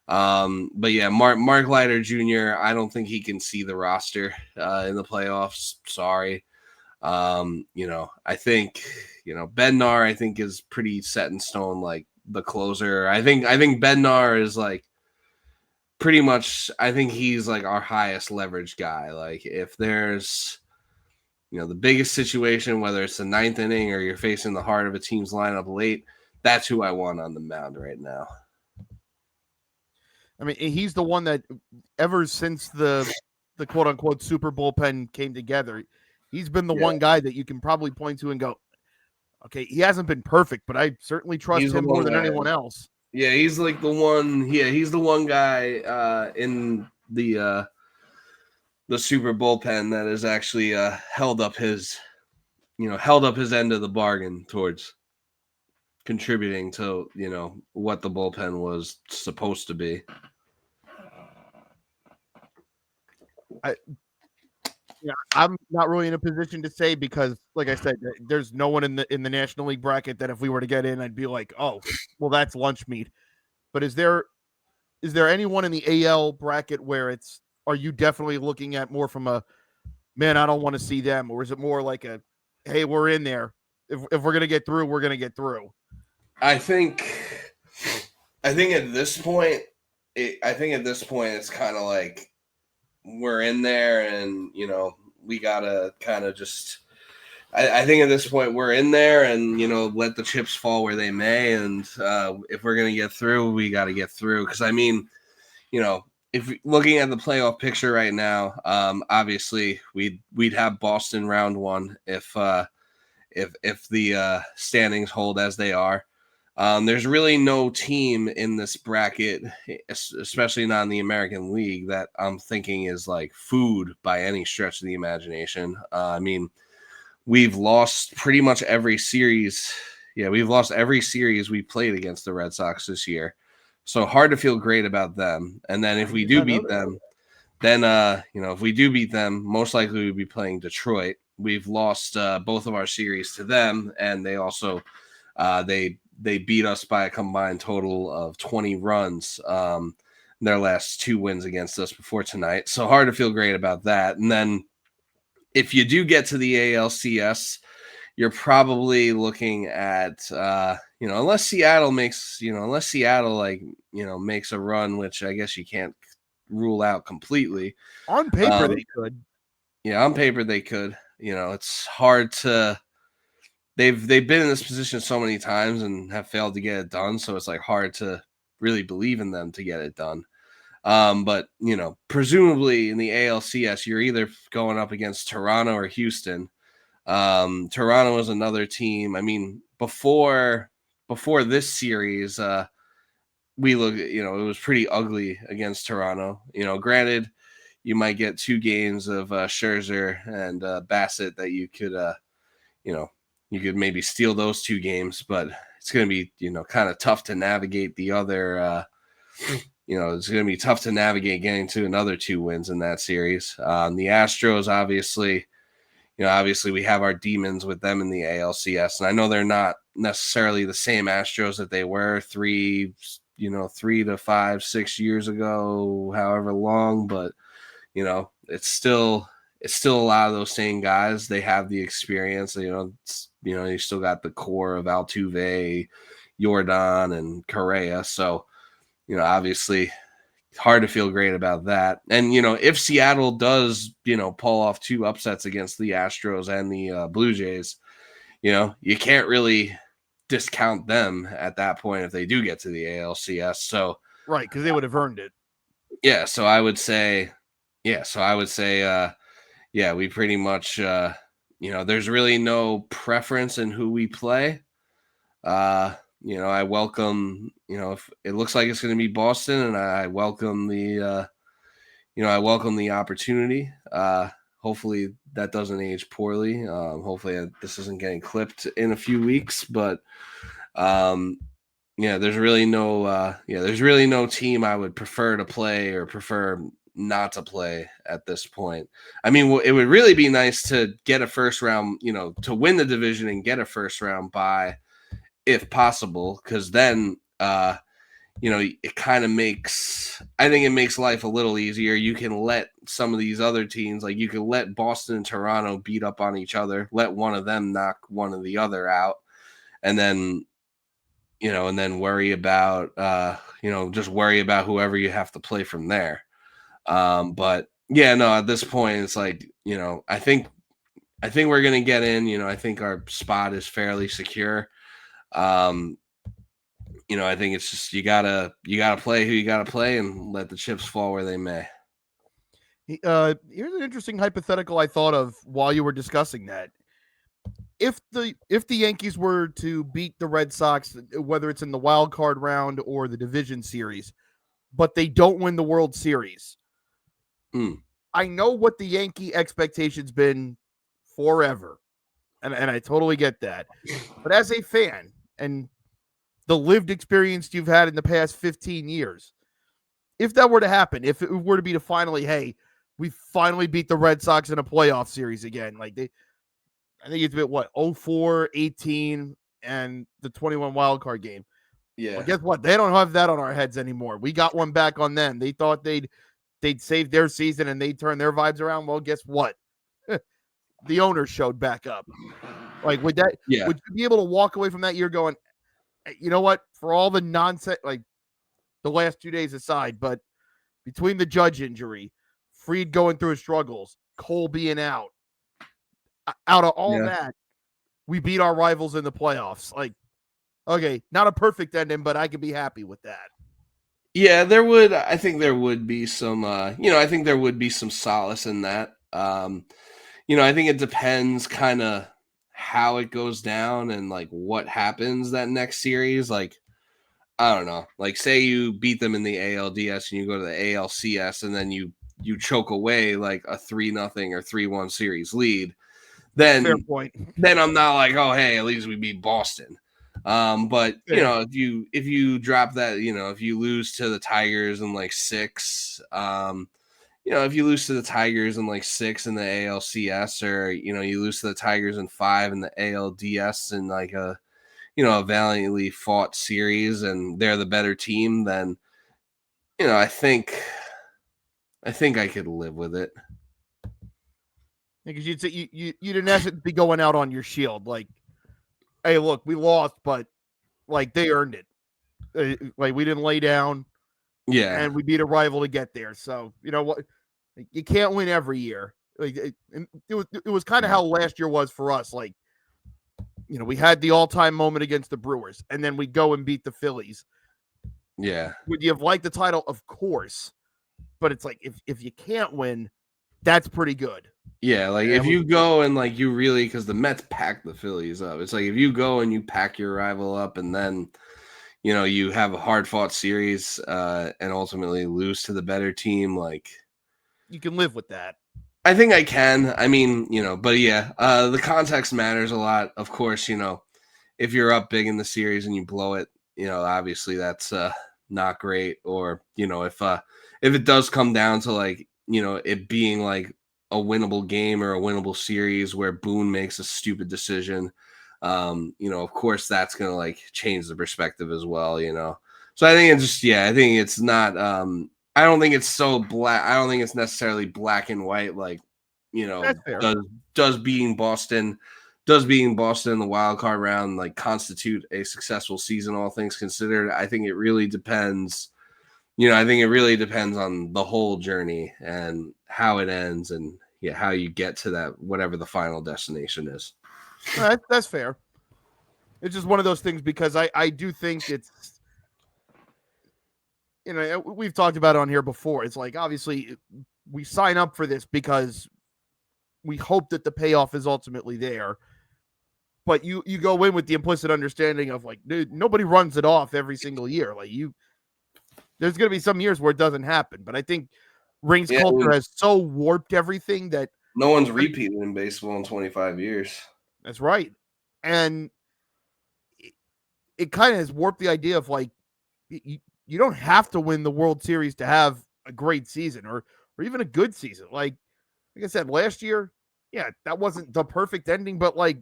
Yeah. But yeah, Mark Leiter Jr., I don't think he can see the roster in the playoffs. Sorry. I think Bednar, I think, is pretty set in stone, like the closer. I think Bednar is like pretty much, I think he's like our highest leverage guy. Like if there's the biggest situation, whether it's the ninth inning or you're facing the heart of a team's lineup late, that's who I want on the mound right now. I mean, he's the one that ever since the quote unquote super bullpen came together, he's been the one guy that you can probably point to and go, okay, he hasn't been perfect, but I certainly trust him more than anyone else. Yeah, he's like the one. Yeah, he's the one guy in the super bullpen that has actually held up his end of the bargain towards contributing to what the bullpen was supposed to be. I'm not really in a position to say because, like I said, there's no one in the National League bracket that if we were to get in, I'd be like, oh, well, that's lunch meat. But is there anyone in the AL bracket where are you definitely looking at more from a, man, I don't want to see them, or is it more like a, hey, we're in there. If we're gonna get through, we're gonna get through. I think at this point, it's kind of like we're in there, and we gotta kind of just. I think at this point we're in there, and let the chips fall where they may, and if we're gonna get through, we got to get through. Because I mean, if looking at the playoff picture right now, obviously we'd have Boston round one if the standings hold as they are. There's really no team in this bracket, especially not in the American League, that I'm thinking is like food by any stretch of the imagination. I mean, we've lost pretty much every series. Yeah, we've lost every series we played against the Red Sox this year. So hard to feel great about them. And then if we do beat them, then if we do beat them, most likely we'd be playing Detroit. We've lost both of our series to them, and they also they beat us by a combined total of 20 runs. Their last two wins against us before tonight. So hard to feel great about that. And then if you do get to the ALCS, you're probably looking at unless Seattle makes makes a run, which I guess you can't rule out completely. On paper, they could. Yeah, on paper they could. It's hard to they've been in this position so many times and have failed to get it done. So it's like hard to really believe in them to get it done. But presumably in the ALCS, you're either going up against Toronto or Houston. Toronto is another team. I mean, before this series, we look, it was pretty ugly against Toronto. Granted, you might get 2 games of Scherzer and Bassett that you could, you know, you could maybe steal those 2 games, but it's going to be, kind of tough to navigate the other. It's going to be tough to navigate getting to another 2 wins in that series. The Astros, obviously we have our demons with them in the ALCS, and I know they're not necessarily the same Astros that they were 3 to 5, 6 years ago, however long, but it's still a lot of those same guys. They have the experience. You still got the core of Altuve, Jordan, and Correa. So obviously hard to feel great about that. And if Seattle does pull off 2 upsets against the Astros and the Blue Jays, you can't really discount them at that point if they do get to the ALCS. So right, because they would have earned it. yeah, so I would say we pretty much there's really no preference in who we play. I welcome, if it looks like it's going to be Boston, and I welcome the opportunity. Hopefully that doesn't age poorly. Hopefully this isn't getting clipped in a few weeks, but there's really no team I would prefer to play or prefer not to play at this point. I mean, it would really be nice to get a first round, to win the division and get a first round bye if possible, because then it kind of makes life a little easier. You can let some of these other teams, like you can let Boston and Toronto beat up on each other, let one of them knock one of the other out, and then worry about just worry about whoever you have to play from there. But yeah, no, at this point it's like, I think we're gonna get in. I think our spot is fairly secure. I think it's just you gotta play who you gotta play and let the chips fall where they may. Here's an interesting hypothetical I thought of while you were discussing that. If the Yankees were to beat the Red Sox, whether it's in the wild card round or the division series, but they don't win the World Series, I know what the Yankee expectation's been forever, and I totally get that. But as a fan and the lived experience you've had in the past 15 years, if that were to happen, if it were to be to finally, hey, we finally beat the Red Sox in a playoff series again, like I think it's been what 04, 18, and the 21 wild card game. Yeah. Well, guess what? They don't have that on our heads anymore. We got one back on them. They thought they'd save their season and they'd turn their vibes around. Well, guess what? The owners showed back up. Like, would you be able to walk away from that year going, you know what? For all the nonsense, like the last 2 days aside, but between the Judge injury, Fried going through his struggles, Cole being out of all that, we beat our rivals in the playoffs. Like, okay, not a perfect ending, but I could be happy with that. Yeah, I think there would be some, I think there would be some solace in that. I think it depends kind of how it goes down and like what happens that next series. Like, I don't know, like say you beat them in the ALDS and you go to the ALCS and then you choke away like a 3-0 or 3-1 series lead. Then, fair point. Then I'm not like, oh, hey, at least we beat Boston. But fair. if you drop that, if you lose to the Tigers in like 6, if you lose to the Tigers in like 6 in the ALCS, or you lose to the Tigers in 5 in the ALDS in like a valiantly fought series, and they're the better team, then I think I could live with it. Because you'd say you'd in essence be going out on your shield, like, hey, look, we lost, but like they earned it. Like we didn't lay down, and we beat a rival to get there. So you know what, you can't win every year. Like it was kind of how last year was for us. Like we had the all-time moment against the Brewers, and then we go and beat the Phillies. Yeah. Would you have liked the title? Of course. But it's like if you can't win, that's pretty good. Yeah, like if you go and like you really, because the Mets pack the Phillies up. It's like if you go and you pack your rival up, and then you have a hard fought series and ultimately lose to the better team. Like you can live with that. I think I can. I mean, but yeah, the context matters a lot. Of course, if you're up big in the series and you blow it, obviously that's not great. Or if it does come down to like it being like a winnable game or a winnable series where Boone makes a stupid decision, of course that's gonna like change the perspective as well. So I think I think it's not. I don't think it's so black. I don't think it's necessarily black and white. Like, That's fair. does beating Boston in the wild card round like constitute a successful season, all things considered? I think it really depends. I think it really depends on the whole journey and how it ends, and how you get to that whatever the final destination is. That's fair. It's just one of those things because I do think it's. We've talked about it on here before. It's like obviously we sign up for this because we hope that the payoff is ultimately there. But you go in with the implicit understanding of like, dude, nobody runs it off every single year. Like there's going to be some years where it doesn't happen. But I think Ring's culture has so warped everything that no one's repeated in baseball in 25 years. That's right. And it kind of has warped the idea of like, you don't have to win the World Series to have a great season or even a good season. Like I said, last year, yeah, that wasn't the perfect ending, but like,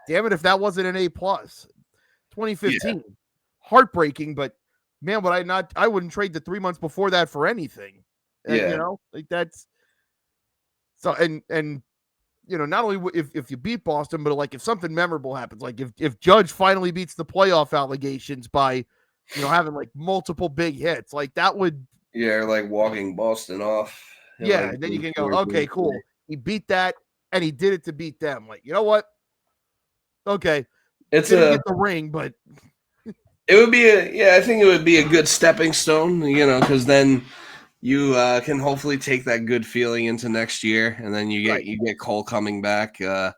damn it, if that wasn't an A+. 2015, heartbreaking, but man, I wouldn't trade the 3 months before that for anything. Like that's so, and not only if you beat Boston, but like if something memorable happens, like if Judge finally beats the playoff allegations by, having like multiple big hits, like that would. Yeah, or like walking Boston off. Yeah, and then you can go, okay, cool. He beat that, and he did it to beat them. Like, you know what? Okay, didn't get the ring, but it would be I think it would be a good stepping stone, because then you can hopefully take that good feeling into next year, and then you get Cole coming back. You'll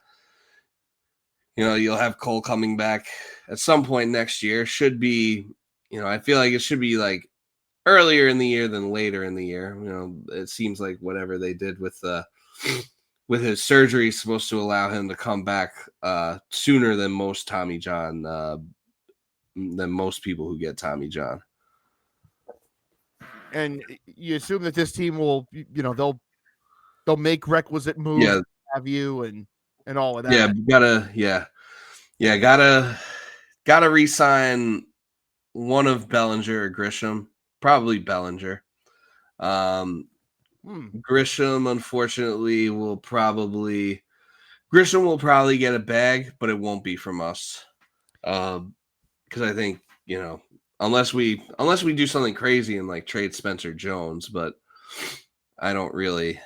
have Cole coming back at some point next year. Should be, I feel like it should be like earlier in the year than later in the year. It seems like whatever they did with his surgery is supposed to allow him to come back sooner than most Tommy John, than most people who get Tommy John. And you assume that this team will, they'll make requisite moves, have you and all of that. Gotta re-sign one of Bellinger or Grisham, probably Bellinger. Grisham, unfortunately, will probably get a bag, but it won't be from us. Because I think, unless we do something crazy and like trade Spencer Jones, but I don't really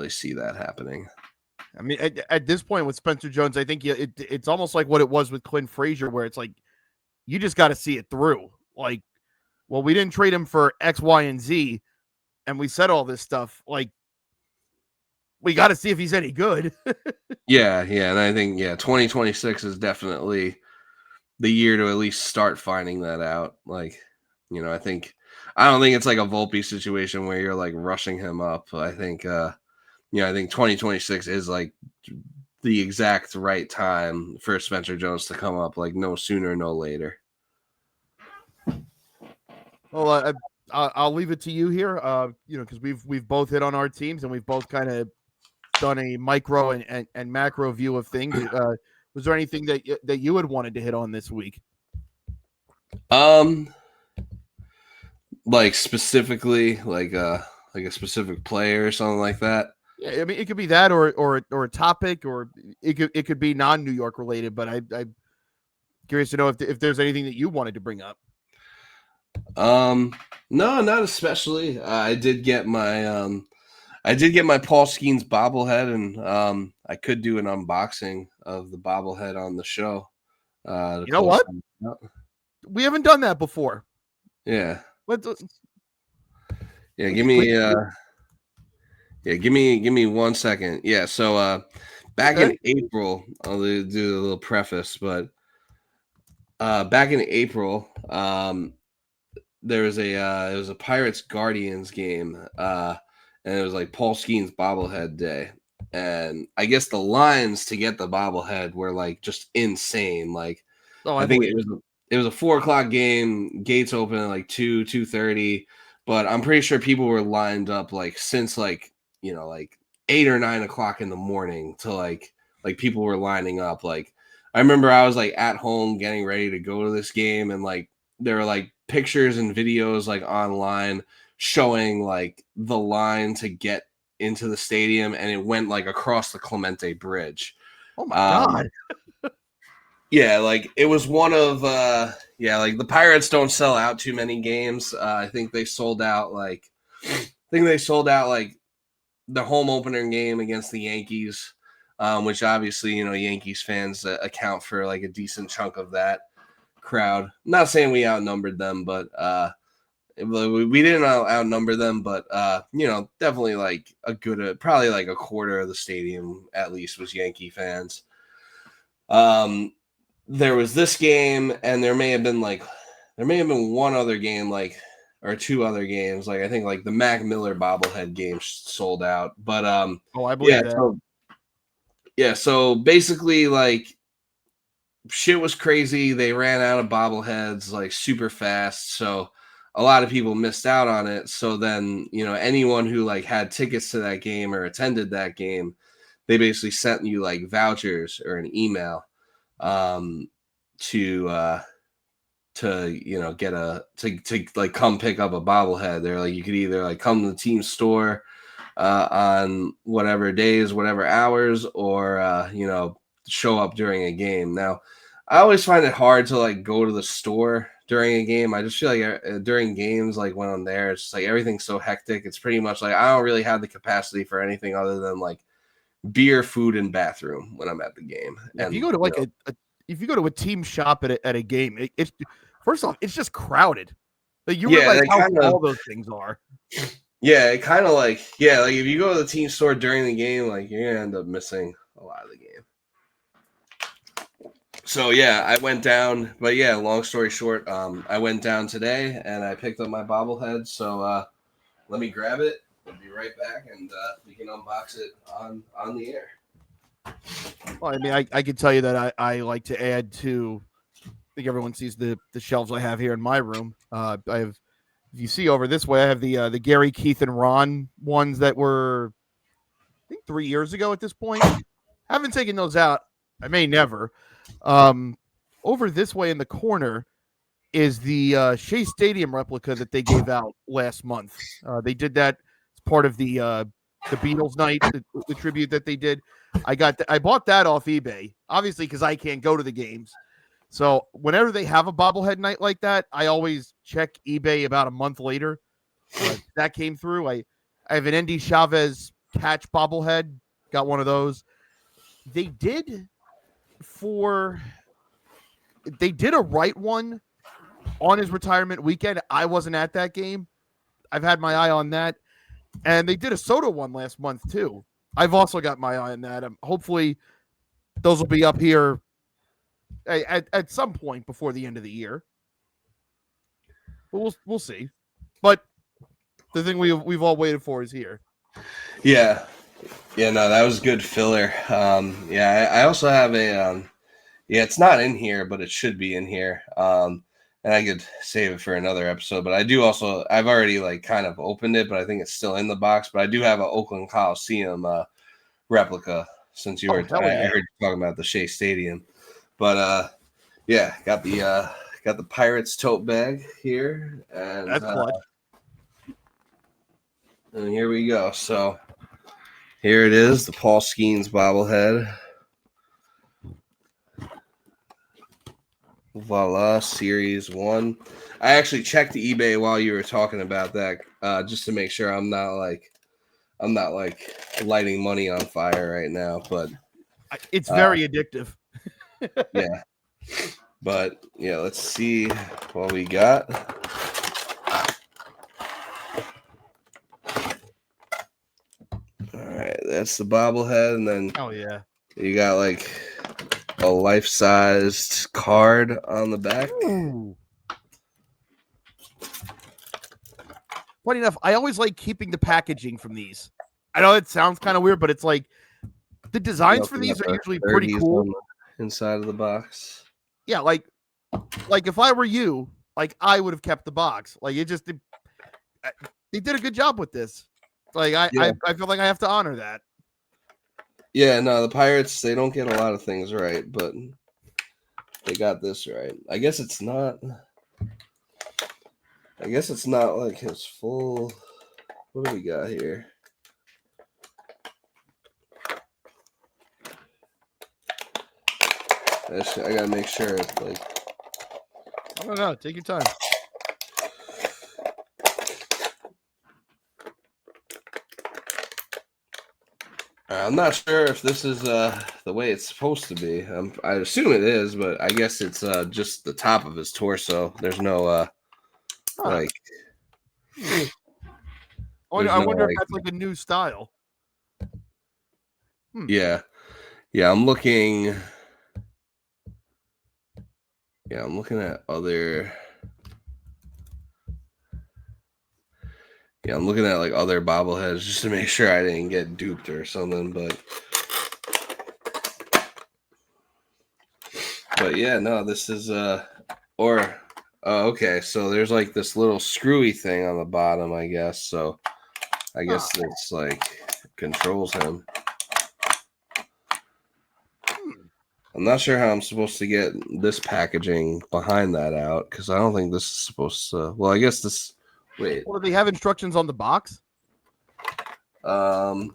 see that happening. I mean, at this point with Spencer Jones, I think it's almost like what it was with Clint Frazier, where it's like you just got to see it through. Like, well, we didn't trade him for X, Y, and Z, and we said all this stuff. Like, we got to see if he's any good. Yeah, and I think 2026 is definitely the year to at least start finding that out. Like, I don't think it's like a Volpe situation where you're like rushing him up. I think I think 2026 is like the exact right time for Spencer Jones to come up, like no sooner, no later. Well, I'll leave it to you here, because we've both hit on our teams and we've both kind of done a micro and macro view of things. Was there anything that you had wanted to hit on this week? Like specifically, like a specific player or something like that. Yeah, I mean, it could be that or a topic, or it could be non-New York related. But I'm curious to know if there's anything that you wanted to bring up. No, not especially. I did get my Paul Skenes bobblehead, and I could do an unboxing of the bobblehead on the show. You know what? We haven't done that before. Yeah. Let's, Yeah. we Give can, we me. can, Yeah. Give me 1 second. Yeah. So back okay. in April, I'll do a little preface, but back in April, there was it was a Pirates Guardians game, and it was like Paul Skenes Bobblehead Day, and I guess the lines to get the bobblehead were like just insane. Like Oh, I I think believe it was a 4 o'clock game, gates open at like 2:30, but I'm pretty sure people were lined up like since like like 8 or 9 o'clock in the morning to like people were lining up. Like I remember I was like at home getting ready to go to this game, and like there were like pictures and videos like online showing like the line to get into the stadium, and it went like across the Clemente Bridge. Oh my Um, God. yeah, like it was one of yeah, like the Pirates don't sell out too many games. I think they sold out like the home opener game against the Yankees, which obviously Yankees fans account for like a decent chunk of that crowd. I'm not saying we outnumbered them, but we didn't outnumber them, but definitely like a good, probably like a quarter of the stadium at least was Yankee fans. There was this game, and there may have been one other game, like or two other games. Like I think like the Mac Miller bobblehead game sold out, but Oh, I yeah, believe that. so basically like shit was crazy. They ran out of bobbleheads like super fast, so a lot of people missed out on it. So then anyone who like had tickets to that game or attended that game, they basically sent you like vouchers or an email um to get to like come pick up a bobblehead. They're like you could either like come to the team store on whatever days, whatever hours, or show up during a game. Now I always find it hard to like go to the store during a game. I just feel like during games, like when I'm there, it's just like everything's so hectic. It's pretty much like I don't really have the capacity for anything other than like beer, food, and bathroom when I'm at the game. Yeah, if you And go to like if you go to a team shop at a game, it's first off, it's just crowded. Like you yeah, realize they how kind of small those things are. yeah, it kind of like like if you go to the team store during the game, like you're gonna end up missing a lot of the game. So yeah, I went down, but yeah, long story short, I went down today and I picked up my bobblehead. So let me grab it. I'll be right back, and we can unbox it on the air. Well, I mean, I can tell you that I like to add to. I think everyone sees the shelves I have here in my room. I have, if you see over this way, I have the Gary, Keith, and Ron ones that were I think 3 years ago at this point. Haven't taken those out. I may never. Over this way in the corner is the Shea Stadium replica that they gave out last month. They did that as part of the Beatles night, the tribute that they did. I bought that off eBay, obviously because I can't go to the games. So whenever they have a bobblehead night like that, I always check eBay about a month later. That came through. I have an Andy Chavez catch bobblehead. Got one of those. They did for they did a right one on his retirement weekend. I wasn't at that game. I've had my eye on that. And they did a soda one last month too. I've also got my eye on that. Hopefully those will be up here at some point before the end of the year. But we'll see. But the thing we've all waited for is here. Yeah, no, that was good filler. Yeah, I also have a yeah, it's not in here, but it should be in here. And I could save it for another episode. But I've already like kind of opened it, but I think it's still in the box. But I do have an Oakland Coliseum replica since Oh, hell I yeah. heard you talking about the Shea Stadium. But yeah, got the Pirates tote bag here, and That's clutch. and here we go. So here it is, the Paul Skenes bobblehead. Voila, Series 1. I actually checked the eBay while you were talking about that, just to make sure I'm not like I'm not like lighting money on fire right now, but It's very addictive. yeah. But yeah, let's see what we got. All right, that's the bobblehead, and then Oh yeah. you got like a life-sized card on the back. Ooh. Funny enough, I always like keeping the packaging from these. I know it sounds kind of weird, but it's like the designs for these are usually pretty cool. On the inside of the box. Yeah, like if I were you, like I would have kept the box. Like they did a good job with this. Like I feel like I have to honor that. Yeah, no, the Pirates, they don't get a lot of things right, but they got this right. I guess it's not like his full. What do we got here? I gotta make sure it's like. I don't know. Take your time. I'm not sure if this is the way it's supposed to be. I assume it is, but I guess it's just the top of his torso. There's no like. I wonder if that's like a new style. Yeah, I'm looking. Yeah, I'm looking at other. Yeah, I'm looking at like other bobbleheads just to make sure I didn't get duped or something, but yeah, no, this is okay, so there's like this little screwy thing on the bottom, I guess. So I guess it's like controls him. I'm not sure how I'm supposed to get this packaging behind that out because I don't think this is supposed to. Well, I guess this. Wait. Well, do they have instructions on the box? No.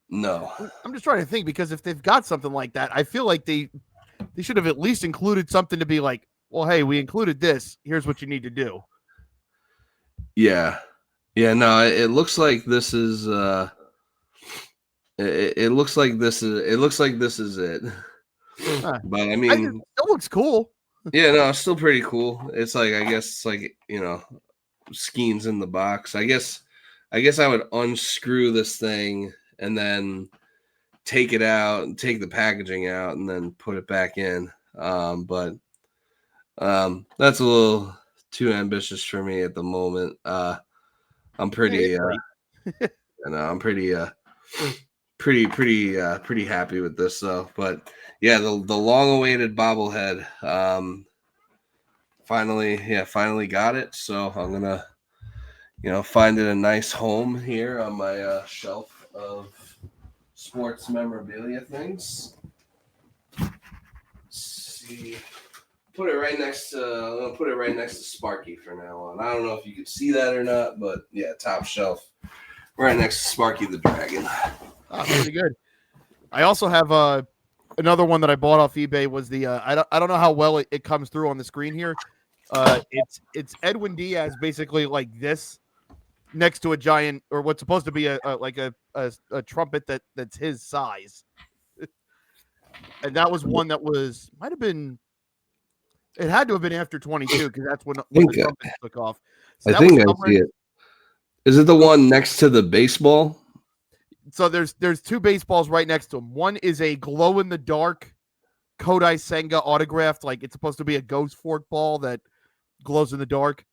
I'm just trying to think because if they've got something like that, I feel like they should have at least included something to be like, well, hey, we included this. Here's what you need to do. Yeah. No, it looks like this is. It looks like this is. It looks like this is it. But I mean, it still looks cool. Yeah, no, it's still pretty cool. It's like I guess it's like Skenes in the box. I guess I would unscrew this thing and then take it out and take the packaging out and then put it back in. But that's a little too ambitious for me at the moment. I'm pretty I'm pretty happy with this though. But yeah, the long-awaited bobblehead finally got it. So I'm gonna find it a nice home here on my shelf of sports memorabilia things. Let's see, I'm gonna put it right next to Sparky for now on. I don't know if you can see that or not, but yeah, top shelf right next to Sparky the Dragon. Oh, pretty good. I also have another one that I bought off eBay was the I don't know how well it comes through on the screen here. It's Edwin Diaz basically like this next to a giant or what's supposed to be a trumpet that's his size. And that was one that might have been, it had to have been after 22 because that's when the trumpet took off. So I think I see it. Is it the one next to the baseball? So there's two baseballs right next to him. One is a glow in the dark Kodai Senga autographed, like it's supposed to be a ghost fork ball that glows in the dark.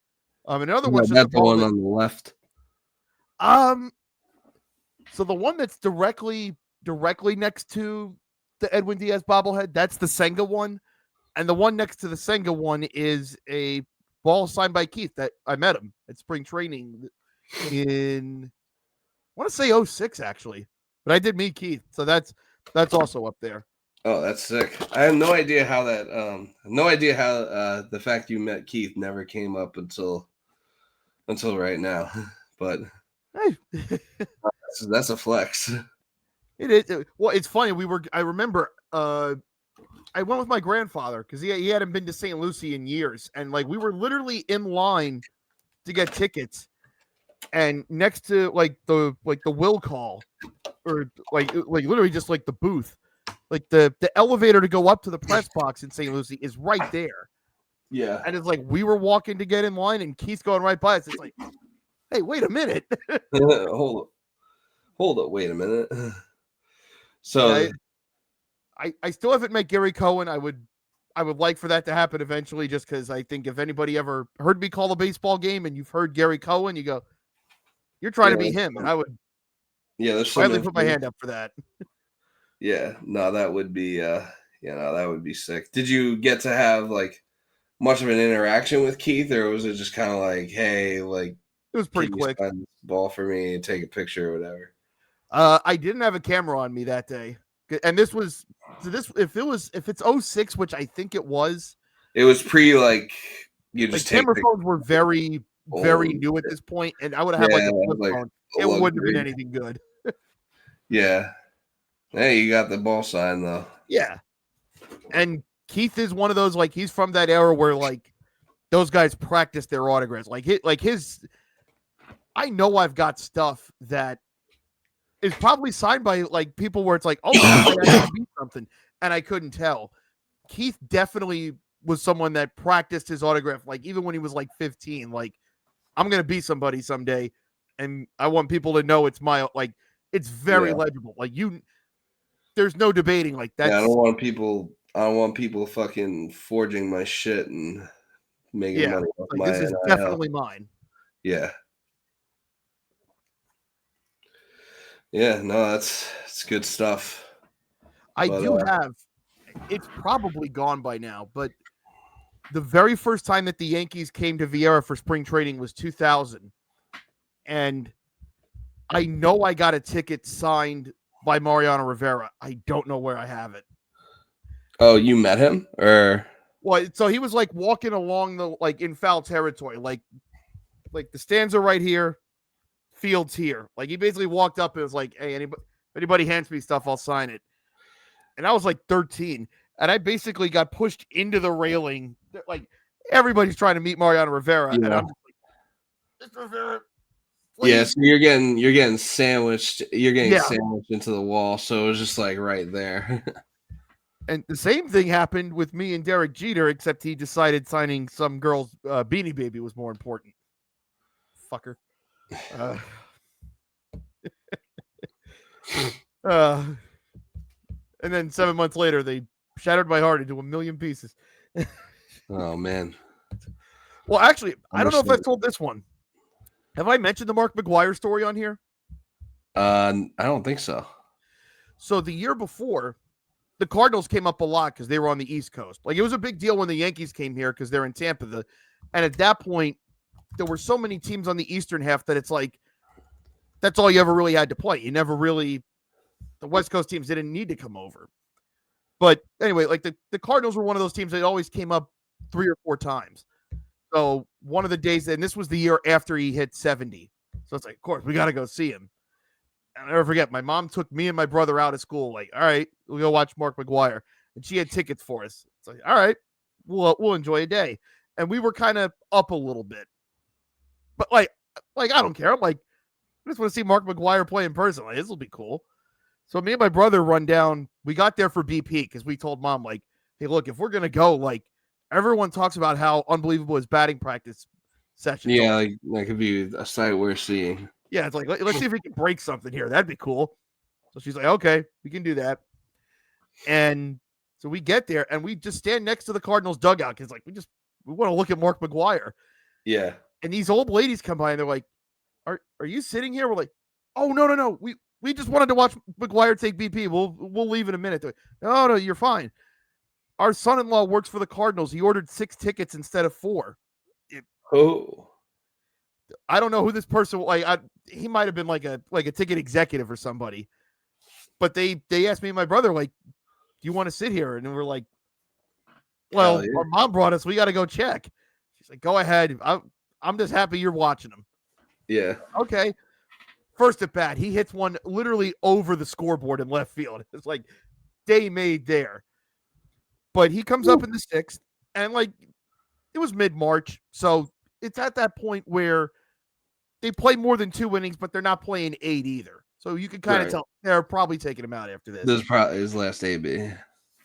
Another one's just the one on the left. So the one that's directly next to the Edwin Diaz bobblehead, that's the Senga one, and the one next to the Senga one is a ball signed by Keith that I met him at spring training in, I want to say 06 actually, but I did meet Keith, so that's also up there. Oh, that's sick. I have no idea how that the fact you met Keith never came up until right now. But hey. that's a flex. It is. Well, it's funny. I remember I went with my grandfather because he hadn't been to St. Lucie in years, and like we were literally in line to get tickets. and next to like the will call, or like literally just like the booth, like the elevator to go up to the press box in St. Lucie is right there. Yeah. And it's like we were walking to get in line, and Keith's going right by us. It's like, hey, wait a minute. Hold up, wait a minute. Yeah, So I still haven't met Gary Cohen. I would like for that to happen eventually, just because I think if anybody ever heard me call a baseball game and you've heard Gary Cohen, you go, you're trying to be him, and I would there's some gladly put my hand up for that. Yeah, no, that would be that would be sick. Did you get to have like much of an interaction with Keith, or was it just kind of like, hey, like, It was pretty can you quick. sign this ball for me and take a picture or whatever? I didn't have a camera on me that day, and this was if it's '06, which I think it was. It was pre like you Like just take camera phones were very new at this point, and I would have had like a flip like phone. a It wouldn't have been luxury. anything good. Yeah. Hey, you got the ball signed though. Yeah, and Keith is one of those, like, he's from that era where like those guys practice their autographs. Like his I know I've got stuff that is probably signed by like people where it's like, oh, this might actually be something, and I couldn't tell. Keith definitely was someone that practiced his autograph, like even when he was like 15. Like, I'm gonna be somebody someday, and I want people to know it's my, like, it's very legible. Like, there's no debating. Like, that's I don't want people fucking forging my shit and making money off like, my this is NIL. definitely mine. Yeah. Yeah, no, it's good stuff. I do have, it's probably gone by now, but the very first time that the Yankees came to Vieira for spring training was 2000. And I know I got a ticket signed by Mariano Rivera. I don't know where I have it. Oh, you met him? Or well, so he was like walking along the, like, in foul territory, like the stands are right here, fields here. Like, he basically walked up and was like, hey, anybody hands me stuff, I'll sign it. And I was like 13, and I basically got pushed into the railing. Like, everybody's trying to meet Mariano Rivera, and I'm just like, Mr. Rivera, please. Yeah, so you're getting sandwiched. You're getting sandwiched into the wall, so it was just like right there. And the same thing happened with me and Derek Jeter, except he decided signing some girl's Beanie Baby was more important. Fucker. And then 7 months later, they shattered my heart into a million pieces. Oh, man. Well, actually, I don't know if I've told this one. Have I mentioned the Mark McGwire story on here? I don't think so. So the year before, the Cardinals came up a lot because they were on the East Coast. Like, it was a big deal when the Yankees came here because they're in Tampa. And at that point, there were so many teams on the Eastern half that it's like, that's all you ever really had to play. You never really, the West Coast teams didn't need to come over. But anyway, like the Cardinals were one of those teams that always came up 3 or 4 times. So one of the days, and this was the year after he hit 70. So it's like, of course, we got to go see him. I'll never forget, my mom took me and my brother out of school. Like, all right, we'll go watch Mark McGwire. And she had tickets for us. It's like, all right, we'll enjoy a day. And we were kind of up a little bit. But like I don't care. I'm like, I just want to see Mark McGwire play in person. Like, this will be cool. So me and my brother run down. We got there for BP because we told mom, like, hey, look, if we're going to go, like, everyone talks about how unbelievable his batting practice sessions Yeah, are. like that could be a sight worth seeing. Yeah, it's like, let's see if we can break something here. That'd be cool. So she's like, okay, we can do that. And so we get there and we just stand next to the Cardinals dugout because, like, we want to look at Mark McGwire. Yeah. And these old ladies come by and they're like, are you sitting here? We're like, oh, no. We just wanted to watch McGwire take BP. We'll leave in a minute. Like, no, you're fine. Our son-in-law works for the Cardinals. He ordered 6 tickets instead of 4. I don't know who this person, like, he might have been like a ticket executive or somebody. But they asked me and my brother, like, do you want to sit here? And we're like, well, our mom brought us. We got to go check. She's like, go ahead. I'm just happy you're watching them. Yeah. Okay. First at bat, he hits one literally over the scoreboard in left field. It's like day made there. But he comes up in the 6th, and, like, it was mid-March, so it's at that point where they play more than 2 innings, but they're not playing 8 either. So you can kind of tell they're probably taking him out after this. This is probably his last AB.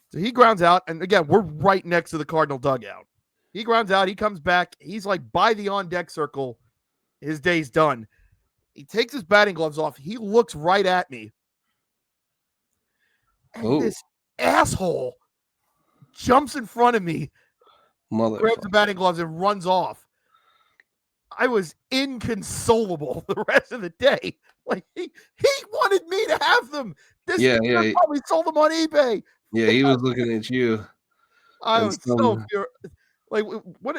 So he grounds out, and again, we're right next to the Cardinal dugout. He grounds out, he comes back, he's like by the on-deck circle, his day's done. He takes his batting gloves off, he looks right at me, and this asshole jumps in front of me, grabs the batting gloves, and runs off. I was inconsolable the rest of the day. Like he wanted me to have them. This probably sold them on eBay. Yeah, he was looking at you. I was so furious. Like what?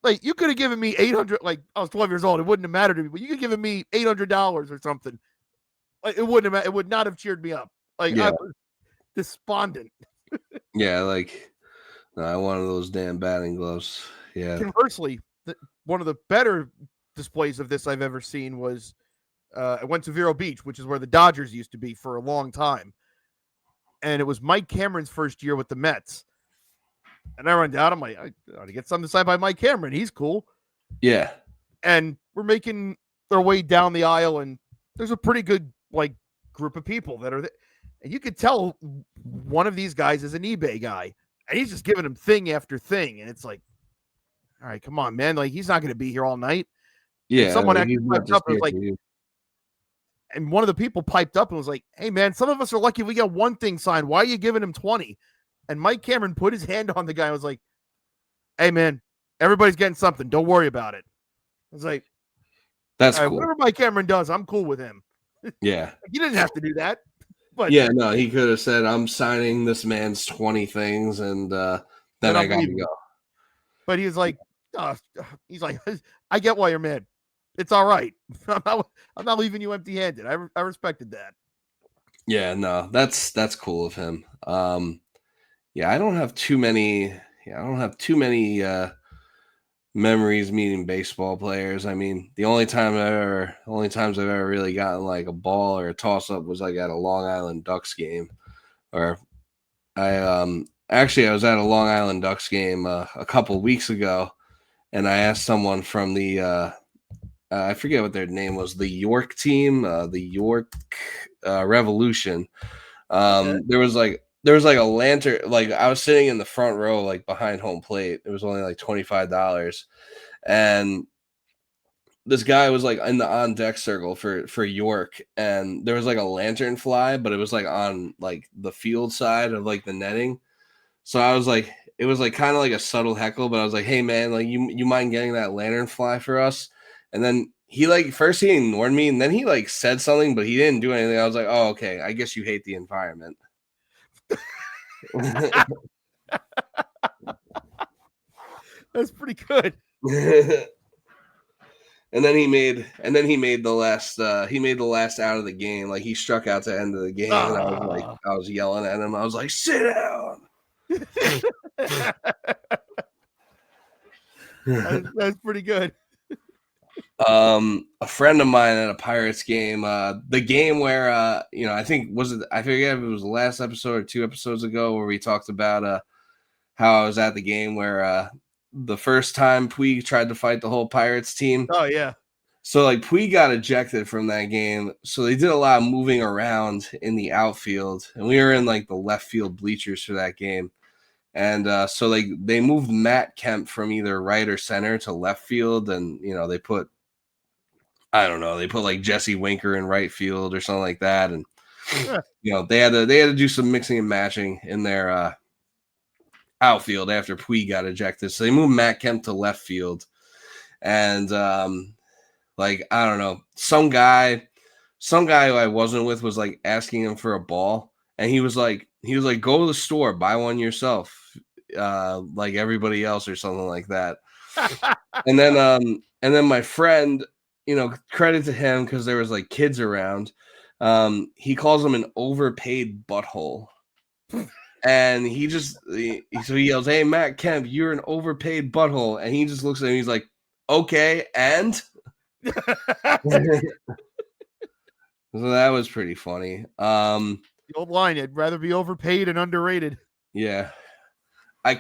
Like you could have given me $800. Like I was 12 years old, it wouldn't have mattered to me. But you could have given me $800 or something. Like it wouldn't have. It would not have cheered me up. Like I was despondent. Yeah, like I wanted those damn batting gloves. Yeah. Conversely, one of the better displays of this I've ever seen was I went to Vero Beach, which is where the Dodgers used to be for a long time. And it was Mike Cameron's first year with the Mets. And I run down, I'm like, I ought to get something signed by Mike Cameron. He's cool. Yeah. And we're making our way down the aisle, and there's a pretty good like group of people that are there. And you could tell one of these guys is an eBay guy. And he's just giving him thing after thing. And it's like, all right, come on, man. Like, he's not going to be here all night. Yeah. And someone actually piped up and was like, and one of the people piped up and was like, hey, man, some of us are lucky we got one thing signed. Why are you giving him 20? And Mike Cameron put his hand on the guy and was like, hey, man, everybody's getting something. Don't worry about it. I was like, that's cool. Whatever Mike Cameron does, I'm cool with him. Yeah. He didn't have to do that. But yeah, no, he could have said, I'm signing this man's 20 things, and then I got to go. But he's like, I get why you're mad. It's all right. I'm not leaving you empty-handed. I respected that. Yeah, no, that's cool of him. Yeah, I don't have too many memories meeting baseball players. I mean, the only times I've ever really gotten like a ball or a toss up was like at a Long Island Ducks game. Or I was at a Long Island Ducks game a couple weeks ago, and I asked someone from the I forget what their name was, the York team, the York Revolution. Okay. There was like a lantern. Like I was sitting in the front row, like behind home plate. It was only like $25, and this guy was like in the on deck circle for York, and there was like a lantern fly, but it was like on like the field side of like the netting. So I was like, it was like kind of like a subtle heckle, but I was like, hey man, like you mind getting that lantern fly for us? And then he like first he ignored me, and then he like said something, but he didn't do anything. I was like, oh okay, I guess you hate the environment. That's pretty good. And then he made the last out of the game. Like he struck out to end of the game, and I was yelling at him. I was like, sit down. That's pretty good. A friend of mine at a Pirates game, the game where I think I forget if it was the last episode or 2 episodes ago where we talked about how I was at the game where the first time Puig tried to fight the whole Pirates team. Oh yeah. So like Puig got ejected from that game. So they did a lot of moving around in the outfield, and we were in like the left field bleachers for that game. And so like they moved Matt Kemp from either right or center to left field, and they put like Jesse Winker in right field or something like that, and they had to do some mixing and matching in their outfield after Puig got ejected. So they moved Matt Kemp to left field, and like I don't know, some guy who I wasn't with was like asking him for a ball, and he was like, go to the store, buy one yourself, like everybody else or something like that. And then my friend, credit to him because there was like kids around. He calls him an overpaid butthole. And so he yells, hey, Matt Kemp, you're an overpaid butthole. And he just looks at him. He's like, okay, and? So that was pretty funny. The old line, I'd rather be overpaid and underrated. Yeah. I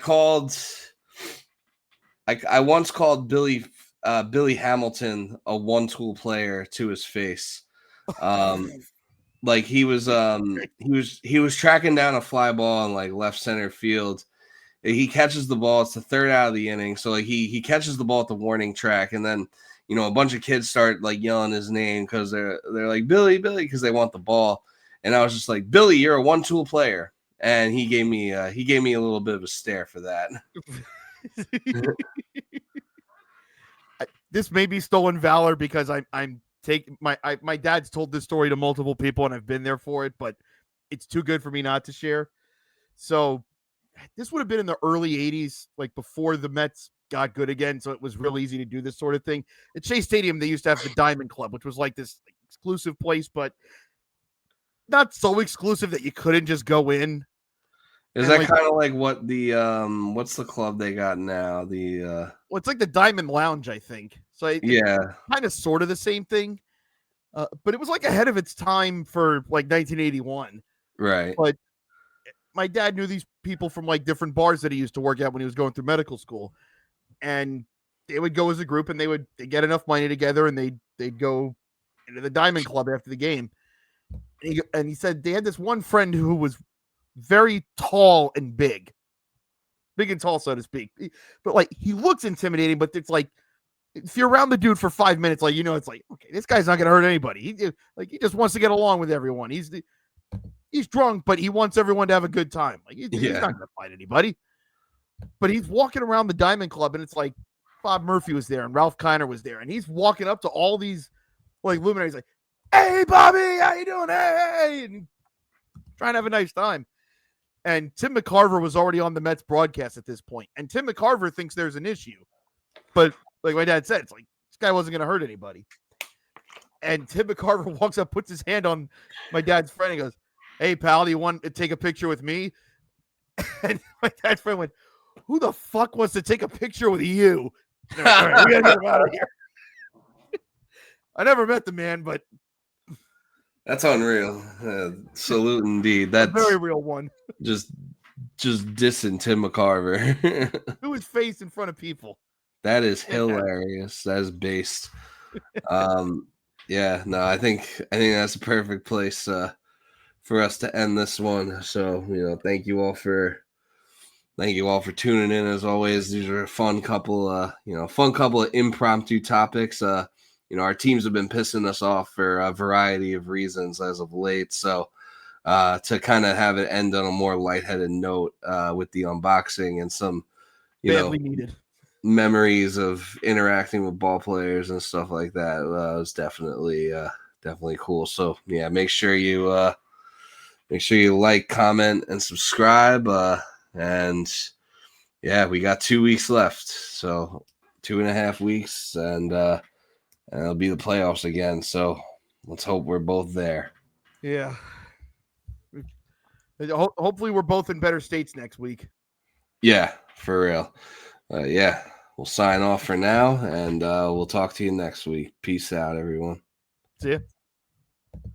once called Billy Billy Hamilton a one-tool player to his face. Like he was tracking down a fly ball in like left center field. He catches the ball. It's the third out of the inning. So like he catches the ball at the warning track, and then a bunch of kids start like yelling his name because they're like Billy because they want the ball. And I was just like, Billy, you're a one-tool player. And he gave me a little bit of a stare for that. This may be stolen valor because I'm taking my dad's told this story to multiple people and I've been there for it, but it's too good for me not to share. So this would have been in the early 80s, like before the Mets got good again. So it was real easy to do this sort of thing. At Shea Stadium, they used to have the Diamond Club, which was like this exclusive place, but not so exclusive that you couldn't just go in. Is And that like, kind of like what the what's the club they got now? The well, it's like the Diamond Lounge, I think. So it's yeah, kind of sort of the same thing. But it was like ahead of its time for like 1981. right. But my dad knew these people from like different bars that he used to work at when he was going through medical school, and they would go as a group and they'd get enough money together and they'd go into the Diamond Club after the game. And he said they had this one friend who was very tall and big and tall, so to speak. But like he looks intimidating, but it's like if you're around the dude for 5 minutes, like it's like okay, this guy's not gonna hurt anybody. He just wants to get along with everyone. He's drunk, but he wants everyone to have a good time. Like he's not gonna fight anybody. But he's walking around the Diamond Club, and it's like Bob Murphy was there and Ralph Kiner was there, and he's walking up to all these like luminaries, like, "Hey, Bobby, how you doing? Hey," and trying to have a nice time. And Tim McCarver was already on the Mets broadcast at this point, and Tim McCarver thinks there's an issue, but like my dad said, it's like this guy wasn't going to hurt anybody. And Tim McCarver walks up, puts his hand on my dad's friend, and goes, "Hey, pal, do you want to take a picture with me?" And my dad's friend went, "Who the fuck wants to take a picture with you?" All right, we gotta get him out of here. I never met the man, but that's unreal. Salute indeed. That's a very real one. Just dissing Tim McCarver to his face in front of people. That is hilarious. That is based. Yeah, no, I think that's a perfect place for us to end this one. So, thank you all for tuning in as always. These are a fun couple of impromptu topics. Our teams have been pissing us off for a variety of reasons as of late. So to kind of have it end on a more lightheaded note with the unboxing and some, badly needed memories of interacting with ball players and stuff like that was definitely cool. So yeah, make sure you like, comment, and subscribe. And yeah, we got 2 weeks left, so 2.5 weeks, and it'll be the playoffs again. So let's hope we're both there. Yeah. Hopefully we're both in better states next week. Yeah, for real. Yeah, we'll sign off for now, and we'll talk to you next week. Peace out, everyone. See ya.